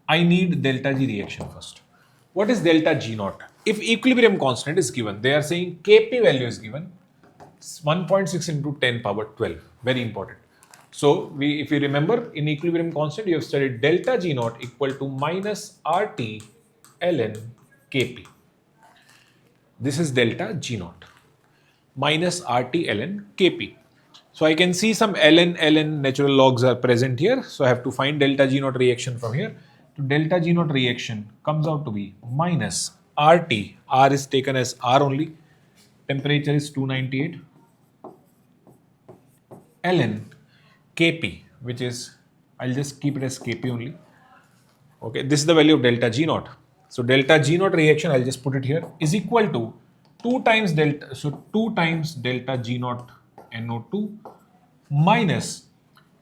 I need delta G reaction first. What is delta G naught? If equilibrium constant is given, they are saying Kp value is given, 1.6 into 10 power 12. Very important. So if you remember, in equilibrium constant, you have studied delta G naught equal to minus RT ln Kp. This is delta G naught minus RT ln Kp. So I can see some ln natural logs are present here. So I have to find delta G naught reaction from here. So delta G naught reaction comes out to be minus RT. R is taken as R only. Temperature is 298. Ln Kp, which is, I'll just keep it as Kp only. Okay, this is the value of delta G naught. So delta G naught reaction, I'll just put it here, is equal to 2 times delta, so 2 times delta G naught NO2 minus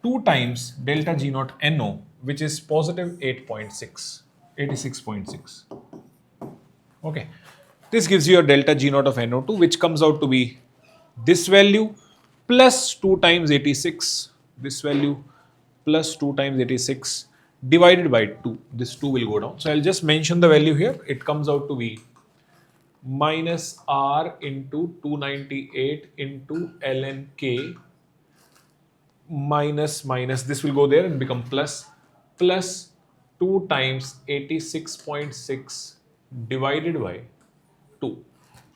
2 times delta G naught NO, which is positive 8.6, 86.6. Okay, this gives you a delta G naught of NO2, which comes out to be this value plus 2 times 86, this value plus 2 times 86 divided by 2. This 2 will go down. So I'll just mention the value here. It comes out to be minus R into 298 into ln K minus this will go there and become plus 2 times 86.6 divided by 2.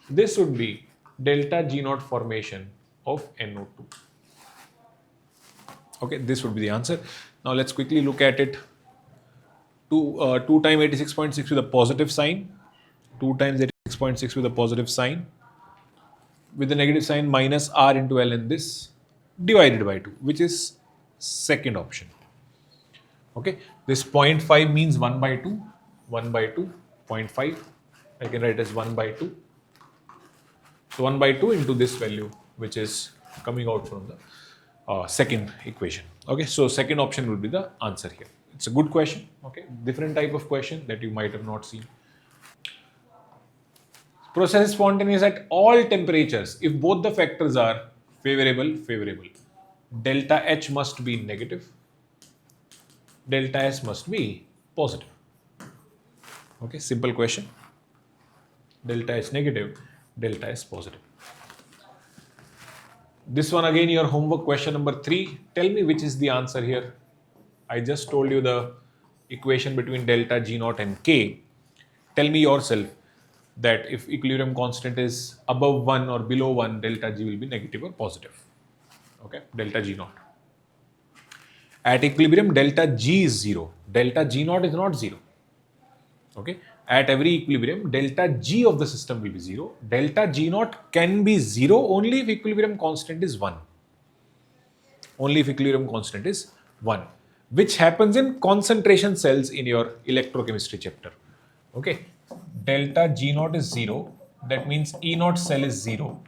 This would be delta G naught formation of NO2. Okay, this would be the answer. Now let's quickly look at it. 2 times 86.6 with a positive sign, 2 times 86.6 with a positive sign, with the negative sign minus R into ln this divided by 2, which is second option. Okay, this 0.5 means 1 by 2, 1 by 2, 0.5. I can write as 1 by 2. So 1 by 2 into this value, which is coming out from the second equation. Okay, so second option will be the answer here. It's a good question. Okay, different type of question that you might have not seen. Process is spontaneous at all temperatures if both the factors are favorable. Delta H must be negative. Delta S must be positive. Okay, simple question. Delta H negative, delta S positive. This one again, your homework question number 3. Tell me which is the answer here. I just told you the equation between delta G naught and K. Tell me yourself that if equilibrium constant is above 1 or below 1, delta G will be negative or positive. Okay, delta G naught. At equilibrium, delta G is 0. Delta G naught is not 0. Okay, at every equilibrium, delta G of the system will be 0. Delta G naught can be 0 only if equilibrium constant is 1. Only if equilibrium constant is 1, which happens in concentration cells in your electrochemistry chapter. Okay, delta G naught is 0. That means E naught cell is 0.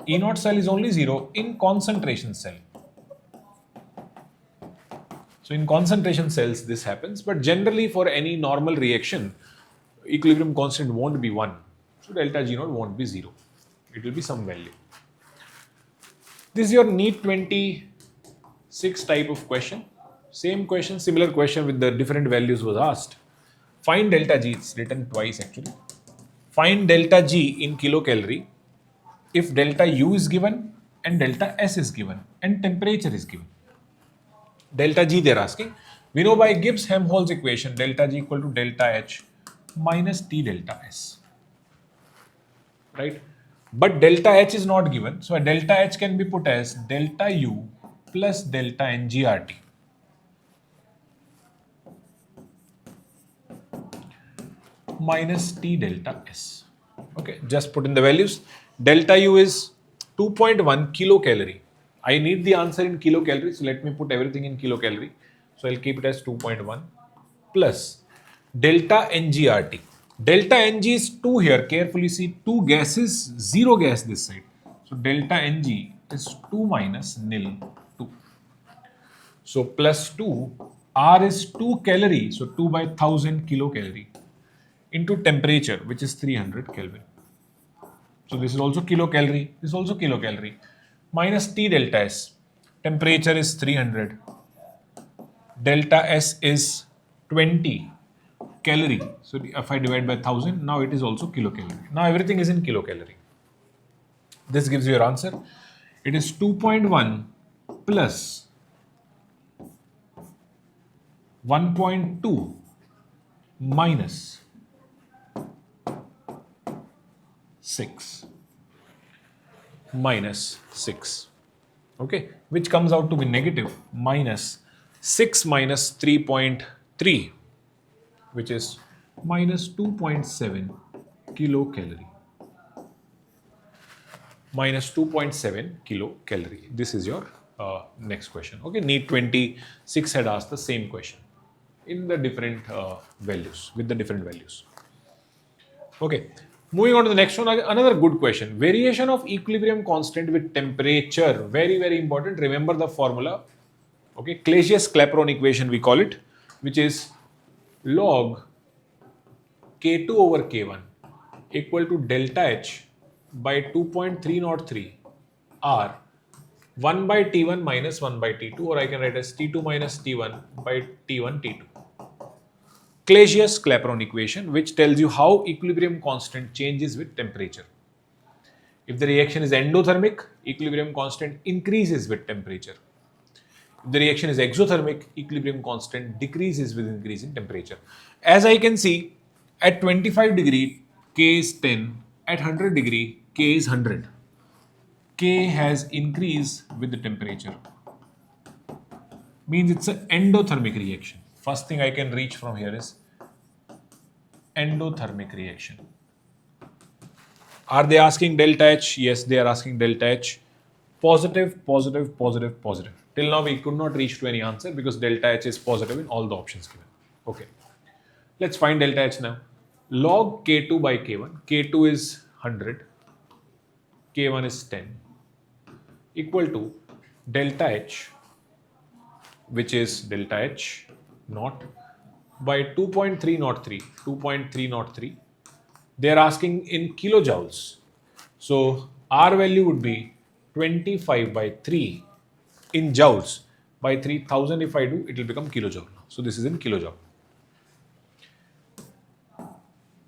E naught cell is only 0 in concentration cell. So in concentration cells this happens, but generally for any normal reaction, equilibrium constant won't be 1. So delta G naught won't be 0. It will be some value. This is your NEET 26 type of question. Same question, similar question with the different values was asked. Find delta G, it's written twice actually. Find delta G in kilocalorie if delta U is given and delta S is given and temperature is given. Delta G they are asking. We know by Gibbs-Helmholtz equation, delta G equal to delta H minus T delta S. Right? But delta H is not given. So a delta H can be put as delta U plus delta NGRT. Minus T delta S. Okay, just put in the values. Delta U is 2.1 kilocalorie. I need the answer in kilocalorie, so let me put everything in kilocalorie. So I'll keep it as 2.1 plus delta NGRT. Delta Ng is 2 here. Carefully see 2 gases, 0 gas this side. So delta Ng is 2 minus nil 2. So plus 2, R is 2 calorie, so 2 by 1000 kilocalorie into temperature, which is 300 Kelvin. So this is also kilocalorie, this is also kilocalorie. Minus T delta S, temperature is 300 delta S is 20 calorie. So if I divide by 1000, now it is also kilocalorie. Now everything is in kilocalorie. This gives you your answer. It is 2.1 plus 1.2 minus 6 minus 6, okay, which comes out to be negative minus 6 minus 3.3, which is minus 2.7 kilocalorie. Minus 2.7 kilocalorie. This is your next question. Okay, NEET 26 had asked the same question in the different values, with the different values. Okay, moving on to the next one, another good question. Variation of equilibrium constant with temperature. Very, very important. Remember the formula. Okay, Clausius-Clapeyron equation we call it, which is log K2 over K1 equal to delta H by 2.303 R 1 by T1 minus 1 by T2, or I can write as T2 minus T1 by T1 T2. Clausius-Clapeyron equation, which tells you how equilibrium constant changes with temperature. If the reaction is endothermic, equilibrium constant increases with temperature. If the reaction is exothermic, equilibrium constant decreases with increase in temperature. As I can see, at 25 degree, K is 10. At 100 degree, K is 100. K has increased with the temperature. Means it's an endothermic reaction. First thing I can reach from here is endothermic reaction. Are they asking delta H? Yes, they are asking delta H. Positive, positive, positive, positive. Till now we could not reach to any answer because delta H is positive in all the options given. Okay. Let's find delta H now. Log K2 by K1. K2 is 100. K1 is 10. Equal to delta H, which is delta H naught by 2.303. 2.303. They are asking in kilojoules. So R value would be 25 by 3 in joules. By 3000 if I do, it will become kilojoule. So this is in kilojoule.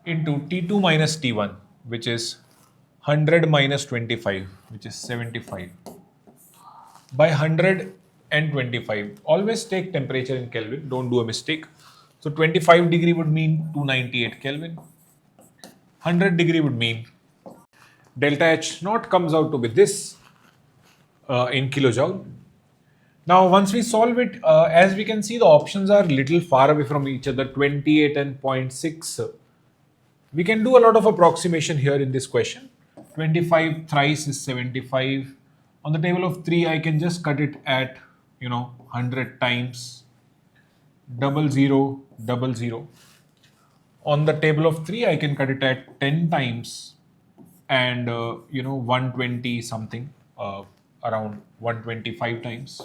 Into T2 minus T1, which is 100 minus 25, which is 75. By 125, always take temperature in Kelvin, don't do a mistake. So 25 degree would mean 298 Kelvin. 100 degree would mean delta H naught comes out to be this in kilojoule. Now once we solve it, as we can see, the options are little far away from each other, 28 and 0.6. We can do a lot of approximation here in this question. 25 thrice is 75. On the table of 3, I can just cut it at 100 times. 00, 00. On the table of 3, I can cut it at 10 times and 120 something, around 125 times.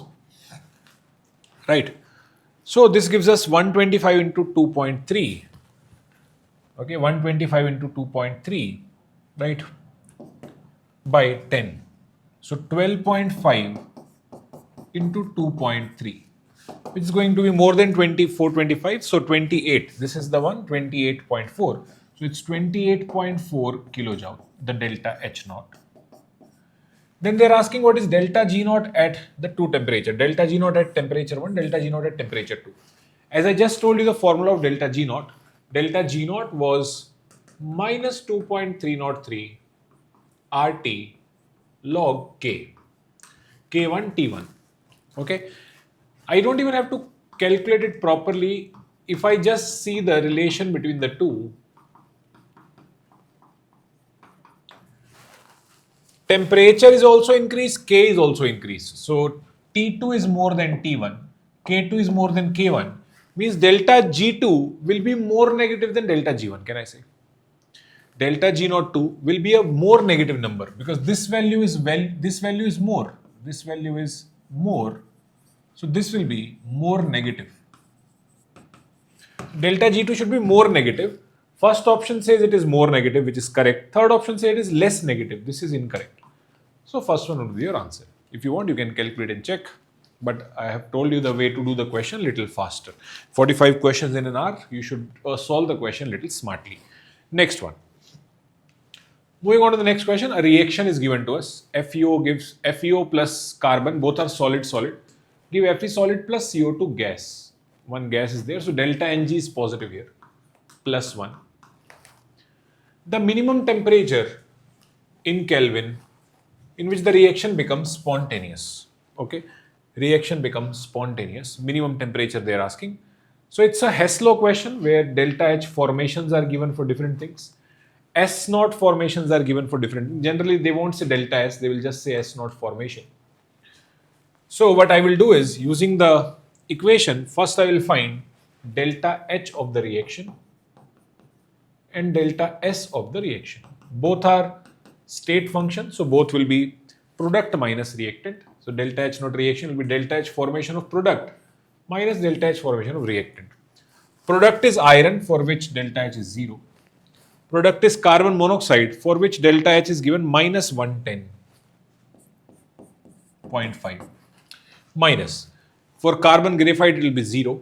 Right. So this gives us 125 into 2.3. Okay, 125 into 2.3, right, by 10. So 12.5 into 2.3, which is going to be more than 2425. So 28. This is the one, 28.4. So it's 28.4 kilojoule, the delta H naught. Then they're asking what is delta G naught at the two temperature. Delta G naught at temperature 1, delta G naught at temperature 2. As I just told you the formula of delta G naught. Delta G naught was minus 2.303 RT log K, K1 T1. Okay, I don't even have to calculate it properly. If I just see the relation between the two, temperature is also increased, K is also increased. So T2 is more than T1, K2 is more than K1. Means delta G2 will be more negative than delta G1, can I say? Delta G02 will be a more negative number because this value is more. This value is more. So this will be more negative. Delta G2 should be more negative. First option says it is more negative, which is correct. Third option says it is less negative. This is incorrect. So first one would be your answer. If you want, you can calculate and check. but I have told you the way to do the question little faster. 45 questions in an hour, you should solve the question little smartly. Next one. Moving on to the next question, a reaction is given to us. FeO gives FeO plus carbon, both are solid. Give Fe solid plus CO2 gas. One gas is there, so delta Ng is positive here, plus 1. The minimum temperature in Kelvin in which the reaction becomes spontaneous. Okay, reaction becomes spontaneous. Minimum temperature they are asking. So it's a Hess law question where delta H formations are given for different things. S naught formations are given for different. Generally, they won't say delta S, they will just say S naught formation. So what I will do is, using the equation, first I will find delta H of the reaction and delta S of the reaction. Both are state functions, so both will be product minus reactant. So delta H naught reaction will be delta H formation of product minus delta H formation of reactant. Product is iron, for which delta H is 0. Product is carbon monoxide, for which delta H is given minus 110.5. Minus. For carbon graphite, it will be 0.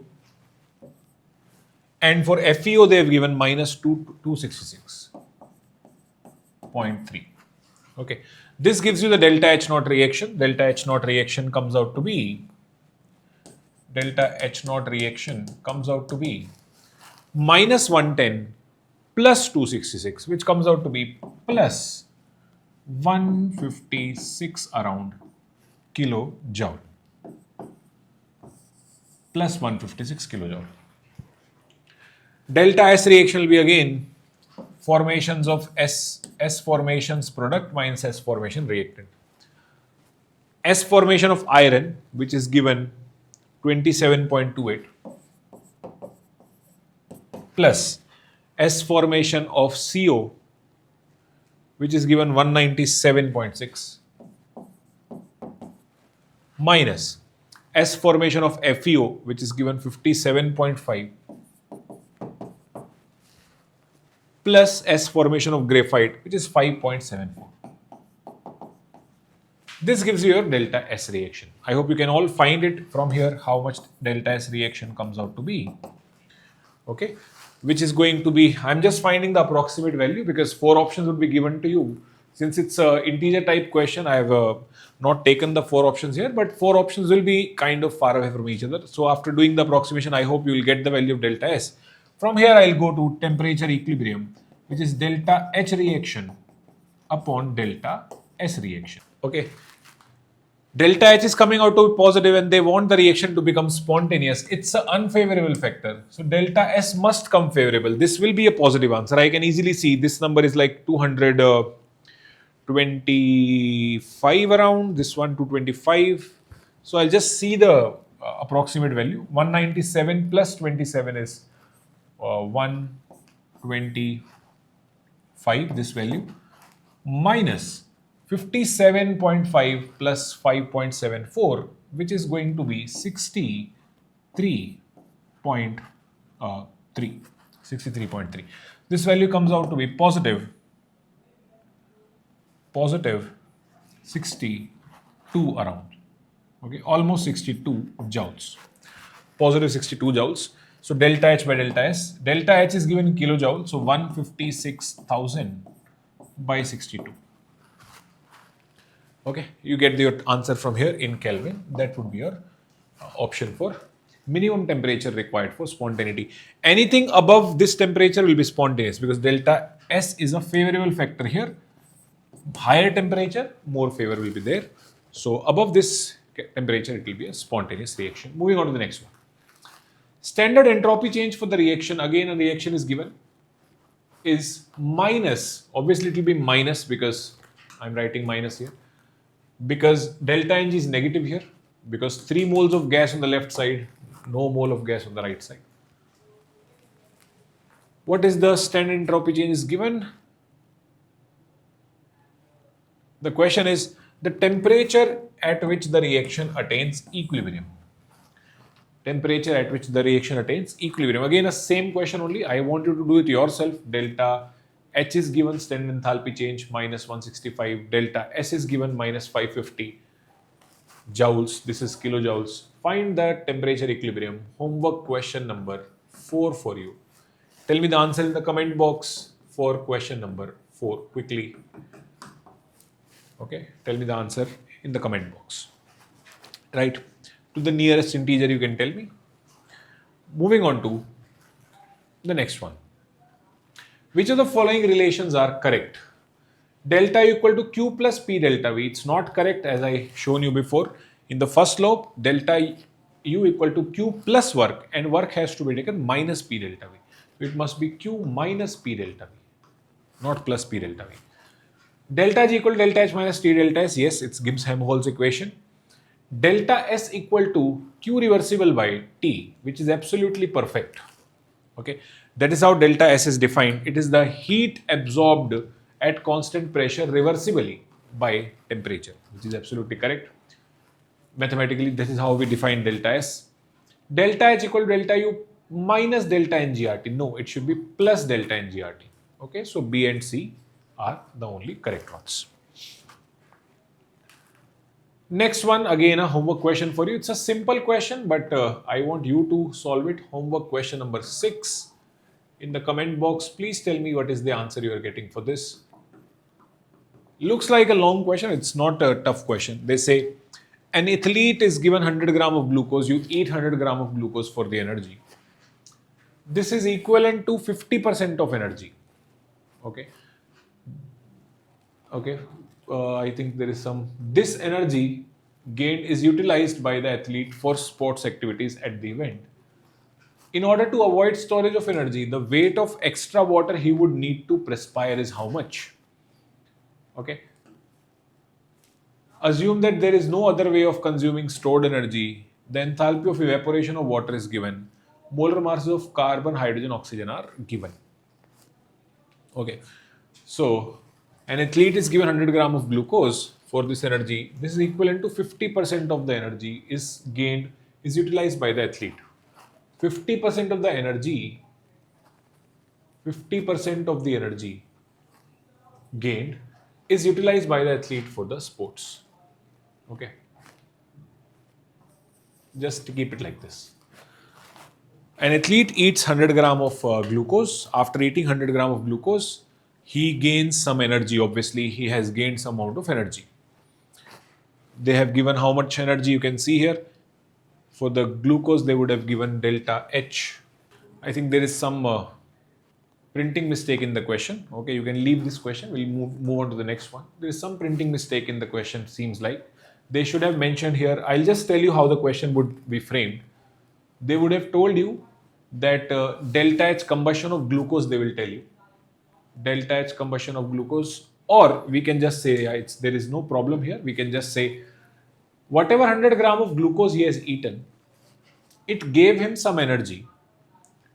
And for FeO, they have given minus 266.3. Okay. This gives you the delta H naught reaction. Delta H naught reaction comes out to be minus 110 plus 266, which comes out to be plus 156 around kilojoule. Plus 156 kilojoule. Delta S reaction will be again formations of S formations product minus S formation reactant. S formation of iron, which is given 27.28, plus S formation of CO, which is given 197.6, minus S formation of FeO, which is given 57.5, plus S formation of graphite, which is 5.74. This gives you your delta S reaction. I hope you can all find it from here how much delta S reaction comes out to be. Okay, which is going to be, I'm just finding the approximate value because 4 options would be given to you. Since it's an integer type question, I have not taken the 4 options here, but 4 options will be kind of far away from each other. So after doing the approximation, I hope you will get the value of delta S. From here, I'll go to temperature equilibrium, which is delta H reaction upon delta S reaction. Okay. Delta H is coming out to be positive and they want the reaction to become spontaneous. It's an unfavorable factor. So delta S must come favorable. This will be a positive answer. I can easily see this number is like 225 around, this one 225. So I'll just see the approximate value. 197 plus 27 is 125, this value, minus 57.5 plus 5.74, which is going to be 63.3. 63.3. This value comes out to be positive 62 around. Okay, almost 62 joules. Positive 62 joules. So delta H by delta S. Delta H is given in kilojoule, so 156,000 by 62. Okay, you get your answer from here in Kelvin. That would be your option for minimum temperature required for spontaneity. Anything above this temperature will be spontaneous because delta S is a favorable factor here. Higher temperature, more favor will be there. So above this temperature, it will be a spontaneous reaction. Moving on to the next one. Standard entropy change for the reaction, again a reaction is given, is minus. Obviously it will be minus because I'm writing minus here. Because delta Ng is negative here, because 3 moles of gas on the left side, no mole of gas on the right side. What is the standard entropy change is given? The question is the temperature at which the reaction attains equilibrium. Temperature at which the reaction attains equilibrium. Again, a same question only. I want you to do it yourself. Delta H is given standard enthalpy change minus 165. Delta S is given minus 550. joules, this is kilojoules. Find the temperature equilibrium. Homework question number 4 for you. Tell me the answer in the comment box for question number 4 quickly. Okay, tell me the answer in the comment box. Right, to the nearest integer you can tell me. Moving on to the next one. Which of the following relations are correct? Delta equal to Q plus P delta V. It's not correct as I shown you before. In the first law, delta U equal to Q plus work, and work has to be taken minus P delta V. It must be Q minus P delta V, not plus P delta V. Delta G equal to delta H minus T delta S. Yes, it's Gibbs-Helmholtz equation. Delta S equal to Q reversible by T, which is absolutely perfect. Okay, that is how delta S is defined. It is the heat absorbed at constant pressure reversibly by temperature, which is absolutely correct. Mathematically, this is how we define delta S. Delta H equal to delta U minus delta NGRT. No, it should be plus delta NGRT. Okay, so B and C are the only correct ones. Next one, again a homework question for you. It's a simple question, but I want you to solve it. Homework question number 6. In the comment box, please tell me what is the answer you are getting for this. Looks like a long question. It's not a tough question. They say an athlete is given 100 gram of glucose. You eat 100 gram of glucose for the energy. This is equivalent to 50% of energy. Okay. Okay. I think there is some. This energy gained is utilized by the athlete for sports activities at the event. In order to avoid storage of energy, the weight of extra water he would need to perspire is how much? Okay. Assume that there is no other way of consuming stored energy. The enthalpy of evaporation of water is given. Molar masses of carbon, hydrogen, oxygen are given. Okay. So, an athlete is given 100 gram of glucose for this energy. This is equivalent to 50% of the energy is gained, is utilized by the athlete. 50% of the energy, 50% of the energy gained is utilized by the athlete for the sports. Okay. Just keep it like this. An athlete eats 100 gram of glucose. After eating 100 gram of glucose, he gains some energy. Obviously, he has gained some amount of energy. They have given how much energy you can see here. For the glucose, they would have given delta H. I think there is some printing mistake in the question. Okay, you can leave this question. We'll move on to the next one. There is some printing mistake in the question, seems like. They should have mentioned here. I'll just tell you how the question would be framed. They would have told you that delta H combustion of glucose, they will tell you. Delta H combustion of glucose, or we can just say, there is no problem here. We can just say, whatever 100 gram of glucose he has eaten, it gave him some energy.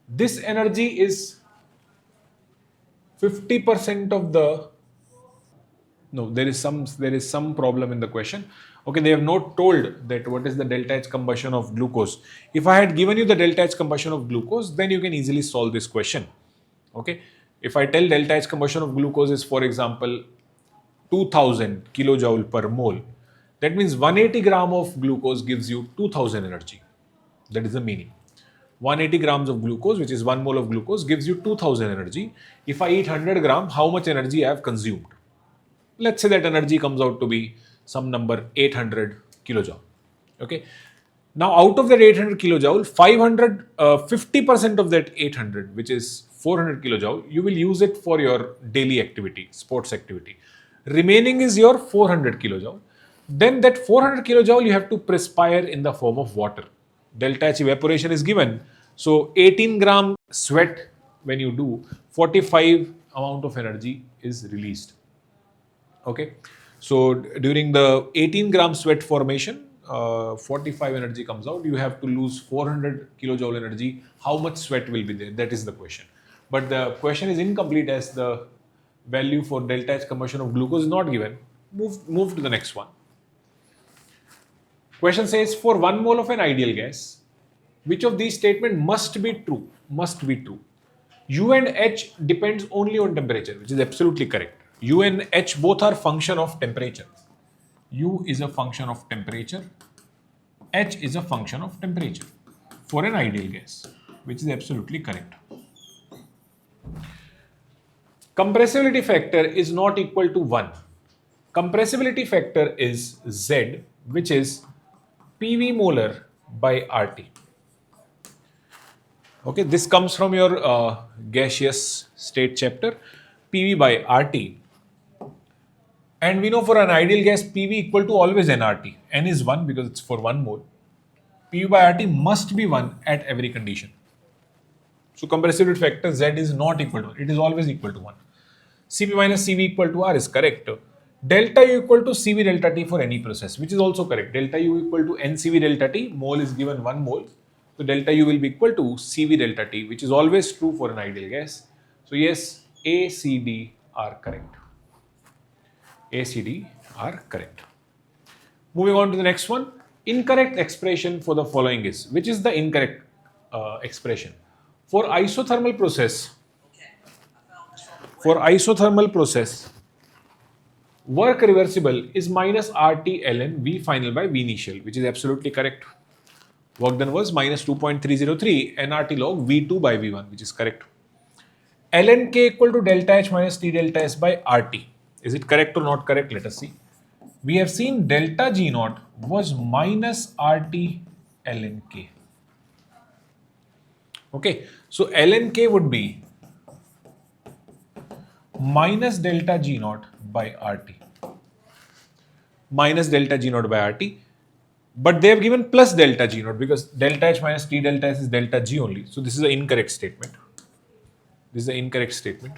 This energy is 50% of the, no, there is some problem in the question. Okay, they have not told that what is the delta H combustion of glucose. If I had given you the delta H combustion of glucose, then you can easily solve this question. Okay, if I tell delta H combustion of glucose is, for example, 2000 kilojoule per mole, that means 180 gram of glucose gives you 2000 energy. That is the meaning. 180 grams of glucose, which is 1 mole of glucose, gives you 2000 energy. If I eat 100 gram, how much energy I have consumed? Let's say that energy comes out to be some number 800 kilojoule. Okay. Now out of that 800 kilojoule, 50% of that 800, which is 400 kilojoule, you will use it for your daily activity, sports activity. Remaining is your 400 kilojoule. Then that 400 kilojoule you have to perspire in the form of water. Delta H evaporation is given. So 18 gram sweat when you do, 45 amount of energy is released. Okay. So during the 18 gram sweat formation, 45 energy comes out. You have to lose 400 kilojoule energy. How much sweat will be there? That is the question. But the question is incomplete as the value for delta H combustion of glucose is not given. Move to the next one. Question says, for 1 mole of an ideal gas, which of these statements must be true? Must be true. U and H depends only on temperature, which is absolutely correct. U and H both are function of temperature. U is a function of temperature, H is a function of temperature for an ideal gas, which is absolutely correct. Compressibility factor is not equal to 1. Compressibility factor is Z, which is PV molar by RT. Okay, this comes from your gaseous state chapter, PV by RT. And we know for an ideal gas, PV equal to always nRT. N is 1 because it's for 1 mole. PV by RT must be 1 at every condition. So compressibility factor Z is not equal to 1. It is always equal to 1. Cp minus Cv equal to R is correct. Delta U equal to Cv delta T for any process, which is also correct. Delta U equal to NCV delta T. Mole is given 1 mole. So delta U will be equal to Cv delta T, which is always true for an ideal gas. So yes, A, C, D are correct. A, C, D are correct. Moving on to the next one. Incorrect expression for the following is, which is the incorrect expression? For isothermal process, work reversible is minus RT ln V final by V initial, which is absolutely correct. Work done was minus 2.303 nRT log V2 by V1, which is correct. ln K equal to delta H minus T delta S by RT. Is it correct or not correct? Let us see. We have seen delta G naught was minus RT ln K. Okay, so ln K would be minus delta G naught by RT. Minus delta G naught by RT. But they have given plus delta G naught because delta H minus T delta S is delta G only. So this is an incorrect statement. This is the incorrect statement.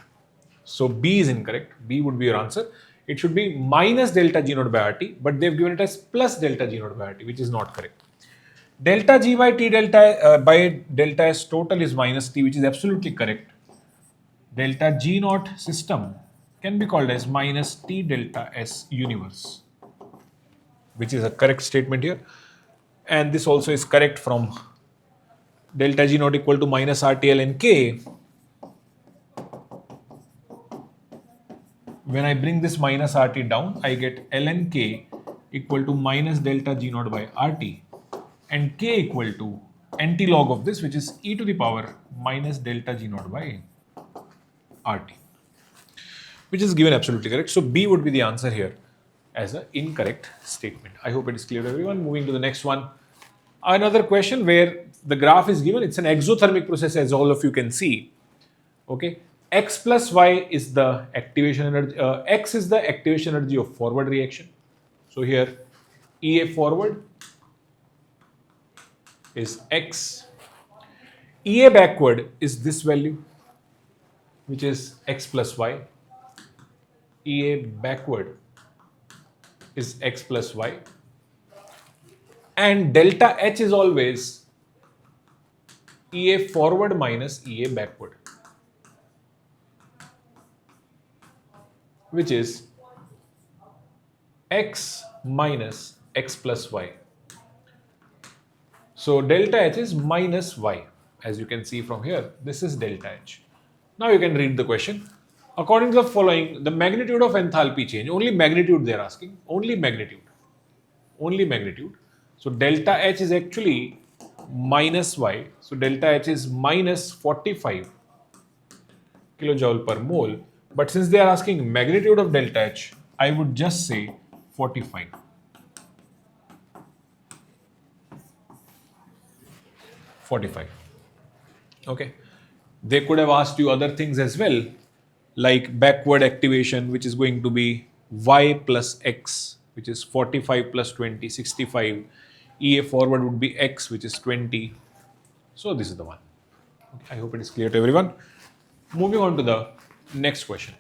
So B is incorrect. B would be your answer. It should be minus delta G naught by RT, but they've given it as plus delta G naught by RT, which is not correct. Delta G by T delta by delta S total is minus T, which is absolutely correct. Delta G naught system can be called as minus T delta S universe, which is a correct statement here. And this also is correct from delta G naught equal to minus RT ln K. When I bring this minus RT down, I get ln K equal to minus delta G naught by RT and K equal to anti-log of this, which is e to the power minus delta G naught by RT, which is given absolutely correct. So B would be the answer here as an incorrect statement. I hope it is clear to everyone. Moving to the next one. Another question where the graph is given. It's an exothermic process, as all of you can see. Okay. X plus Y is the activation energy. X is the activation energy of forward reaction. So here EA forward is X. EA backward is this value, which is X plus Y. EA backward is X plus Y. And delta H is always EA forward minus EA backward, which is X minus X plus Y. So delta H is minus Y. As you can see from here, this is delta H. Now you can read the question. According to the following, the magnitude of enthalpy change, only magnitude they are asking, only magnitude. So delta H is actually minus Y. So delta H is minus 45 kilojoule per mole. But since they are asking magnitude of delta H, I would just say 45. 45. Okay. They could have asked you other things as well, like backward activation, which is going to be Y plus X, which is 45 plus 20, 65. EA forward would be X, which is 20. So this is the one. Okay. I hope it is clear to everyone. Moving on to the next question.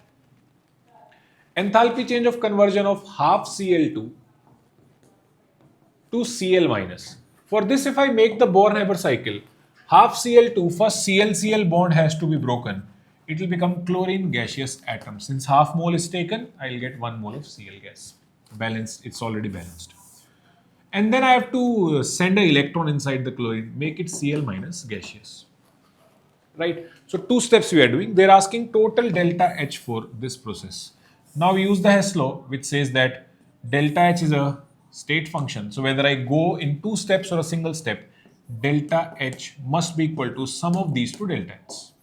Enthalpy change of conversion of half Cl2 to Cl minus. For this, if I make the Born-Haber cycle, half Cl2, first Cl-Cl bond has to be broken. It will become chlorine gaseous atom. Since half mole is taken, I will get 1 mole of Cl gas. Balanced, it's already balanced. And then I have to send an electron inside the chlorine, make it Cl minus gaseous. Right? So 2 steps we are doing. They are asking total delta H for this process. Now we use the Hess law, which says that delta H is a state function. So whether I go in 2 steps or a single step, delta H must be equal to sum of these two delta H's.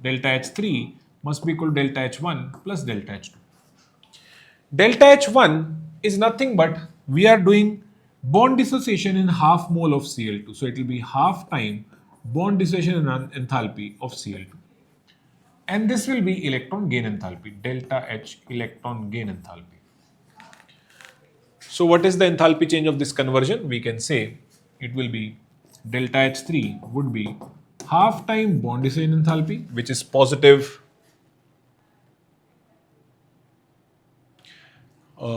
Delta H3 must be equal to delta H1 plus delta H2. Delta H1 is nothing but we are doing bond dissociation in half mole of Cl2. So it will be half time bond dissociation in enthalpy of Cl2. And this will be electron gain enthalpy, delta H electron gain enthalpy. So what is the enthalpy change of this conversion? We can say it will be delta H3 would be half time bond dissociation enthalpy, which is positive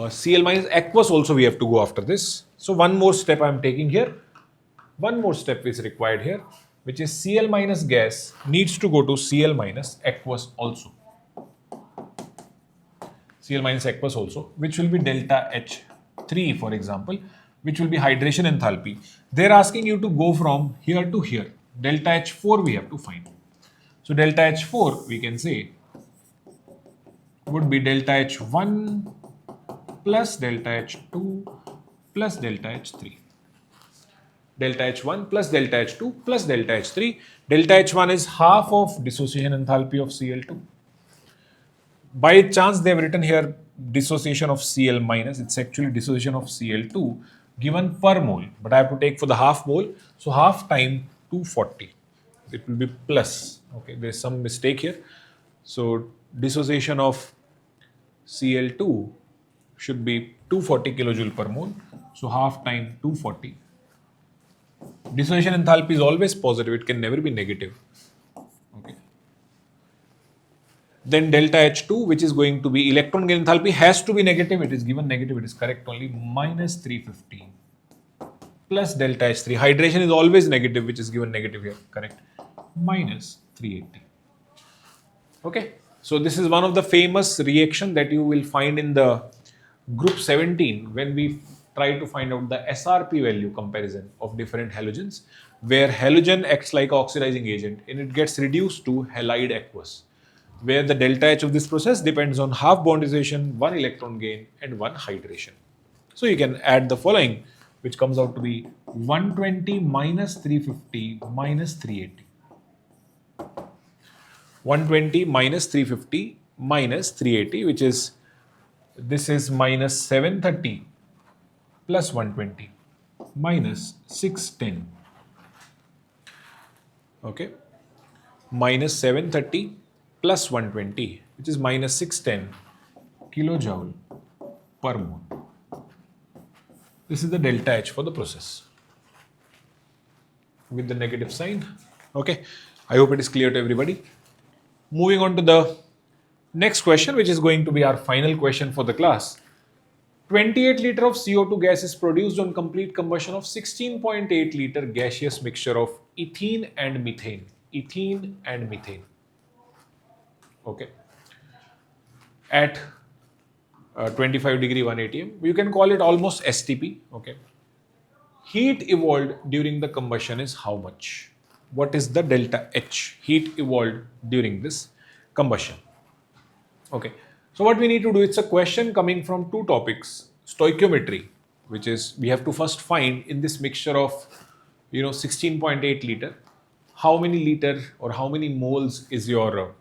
Cl minus aqueous also we have to go after this. So one more step I am taking here. One more step is required here, which is Cl minus gas needs to go to Cl minus aqueous also. Cl minus aqueous also, which will be delta H3 for example, which will be hydration enthalpy. They're asking you to go from here to here. Delta H4 we have to find. So delta H4 we can say would be delta H1 plus delta H2 plus delta H3. Delta H1 plus delta H2 plus delta H3. Delta H1 is half of dissociation enthalpy of Cl2. By chance they have written here dissociation of Cl minus. It's actually dissociation of Cl2 given per mole. But I have to take for the half mole. So half time 240. It will be plus. Okay, there is some mistake here. So dissociation of Cl2 should be 240 kilojoule per mole. So half time 240. Dissociation enthalpy is always positive. It can never be negative. Okay. Then delta H2, which is going to be electron gain enthalpy, has to be negative. It is given negative. It is correct only minus 350 plus delta H3. Hydration is always negative, which is given negative here. Correct. Minus 380. Okay. So this is one of the famous reaction that you will find in the group 17 when we try to find out the SRP value comparison of different halogens, where halogen acts like an oxidizing agent and it gets reduced to halide aqueous, where the delta H of this process depends on half bond dissociation, 1 electron gain and 1 hydration. So you can add the following, which comes out to be 120 minus 350 minus 380. 120 minus 350 minus 380, which is, this is minus 730 plus 120 minus 610. Okay, minus 730 plus 120, which is minus 610 kilojoule per mole. This is the delta H for the process with the negative sign. Okay, I hope it is clear to everybody. Moving on to the next question, which is going to be our final question for the class. 28 liter of CO2 gas is produced on complete combustion of 16.8 liter gaseous mixture of ethene and methane. Ethene and methane. Okay. At 25 degree 1 atm. You can call it almost STP. Okay. Heat evolved during the combustion is how much? What is the delta H? Heat evolved during this combustion. Okay. So what we need to do, it's a question coming from two topics. Stoichiometry, which is we have to first find in this mixture of 16.8 liter, how many liter or how many moles is your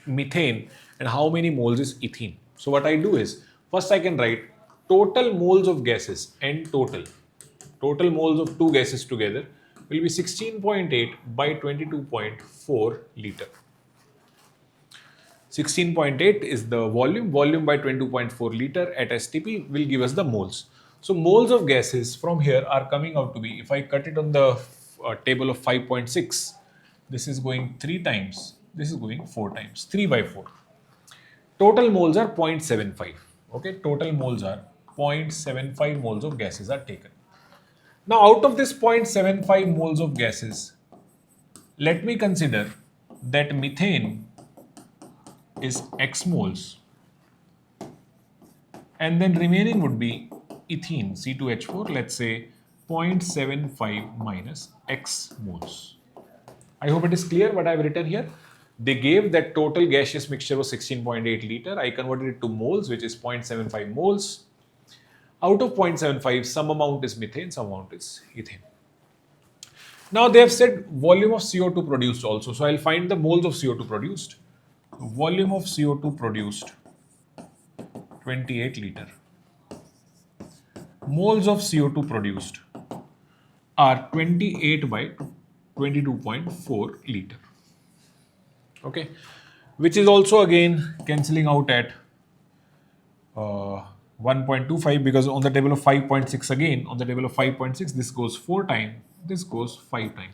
methane and how many moles is ethene. So what I do is, first I can write total moles of gases and total moles of two gases together will be 16.8 by 22.4 liter. 16.8 is the volume by 22.4 liter at STP will give us the moles. So moles of gases from here are coming out to be, if I cut it on the table of 5.6, this is going 3 times, this is going 4 times, 3 by 4. Total moles are 0.75. Okay, total moles are 0.75 moles of gases are taken. Now out of this 0.75 moles of gases, let me consider that methane is X moles and then remaining would be ethene C2H4, let's say 0.75 minus X moles. I hope it is clear what I have written here. They gave that total gaseous mixture was 16.8 liter. I converted it to moles, which is 0.75 moles. Out of 0.75, some amount is methane, some amount is ethane. Now they have said volume of CO2 produced also. So I'll find the moles of CO2 produced. Volume of CO2 produced 28 liter. Moles of CO2 produced are 28 by 22.4 liter. Okay, which is also again cancelling out at 1.25, because on the table of 5.6 again, on the table of 5.6 this goes 4 times, this goes 5 times.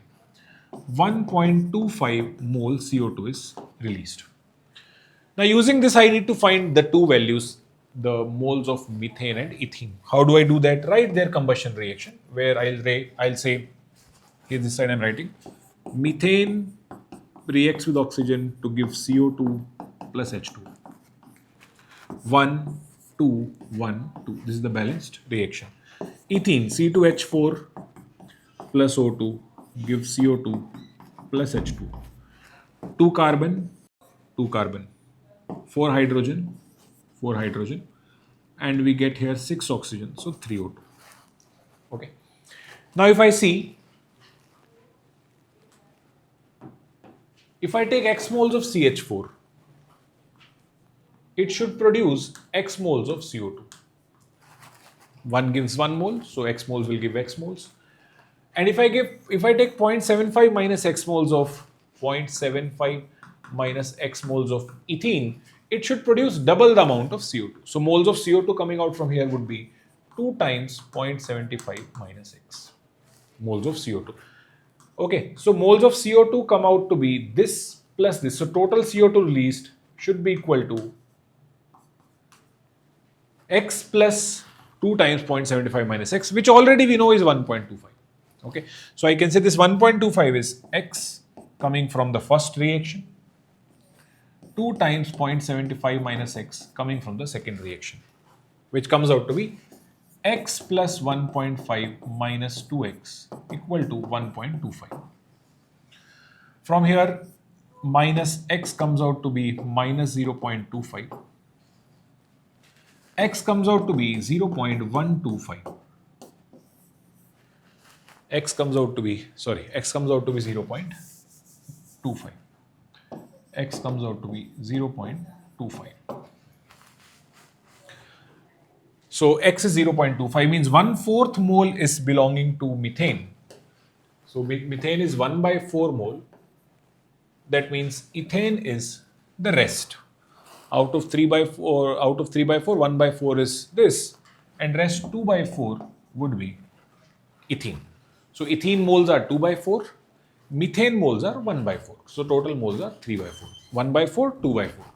1.25 mole CO2 is released. Now using this I need to find the two values, the moles of methane and ethene. How do I do that? Write their combustion reaction, where I'll say, here this side I'm writing, methane reacts with oxygen to give CO2 plus H2. 1, 2, 1, 2. This is the balanced reaction. Ethene, C2H4 plus O2 gives CO2 plus H2. 2 carbon, 2 carbon. 4 hydrogen, 4 hydrogen. And we get here 6 oxygen, so 3 O2. Okay. Now if I see, if I take X moles of CH4, it should produce X moles of CO2. 1 gives 1 mole, so X moles will give X moles. And if I take 0.75 minus X moles of 0.75 minus X moles of ethene, it should produce double the amount of CO2. So moles of CO2 coming out from here would be 2 times 0.75 minus X. Moles of CO2. Okay, so moles of CO2 come out to be this plus this. So total CO2 released should be equal to X plus 2 times 0.75 minus X, which already we know is 1.25. Okay, so I can say this 1.25 is X coming from the first reaction, 2 times 0.75 minus X coming from the second reaction, which comes out to be X plus 1.5 minus 2X equal to 1.25. From here, minus X comes out to be minus 0.25. X comes out to be 0.125. X comes out to be 0.25. X comes out to be 0.25. So X is 0.25 means 1/4 mole is belonging to methane. So methane is 1/4 mole. That means ethane is the rest. Out of 3/4, 1/4 is this, and rest 2/4 would be ethene. So ethene moles are 2/4, methane moles are 1/4. So total moles are 3/4. 1/4, 2/4.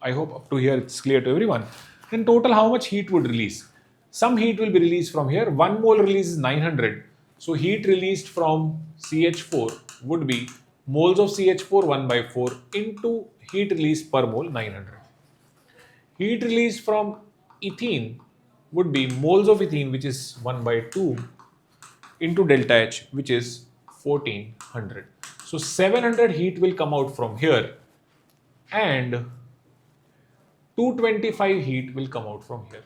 I hope up to here it's clear to everyone. Then total how much heat would release? Some heat will be released from here. 1 mole releases 900. So heat released from CH4 would be moles of CH4 1/4 into heat released per mole 900. Heat released from ethene would be moles of ethene, which is 1/2 into delta H, which is 1400. So 700 heat will come out from here and 225 heat will come out from here.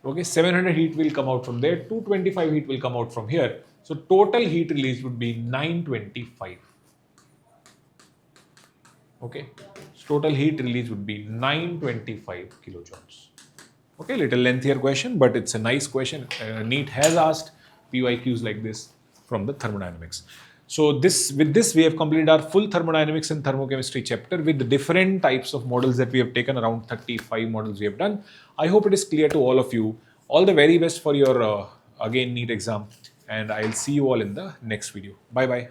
Okay, 700 heat will come out from there, 225 heat will come out from here. So total heat release would be 925. Okay, so total heat release would be 925 kilojoules. Okay, little lengthier question, but it's a nice question. NEET has asked PYQs like this from the thermodynamics. So with this we have completed our full thermodynamics and thermochemistry chapter with the different types of models that we have taken. Around 35 models we have done. I hope it is clear to all of you. All the very best for your again NEET exam, and I'll see you all in the next video. Bye bye.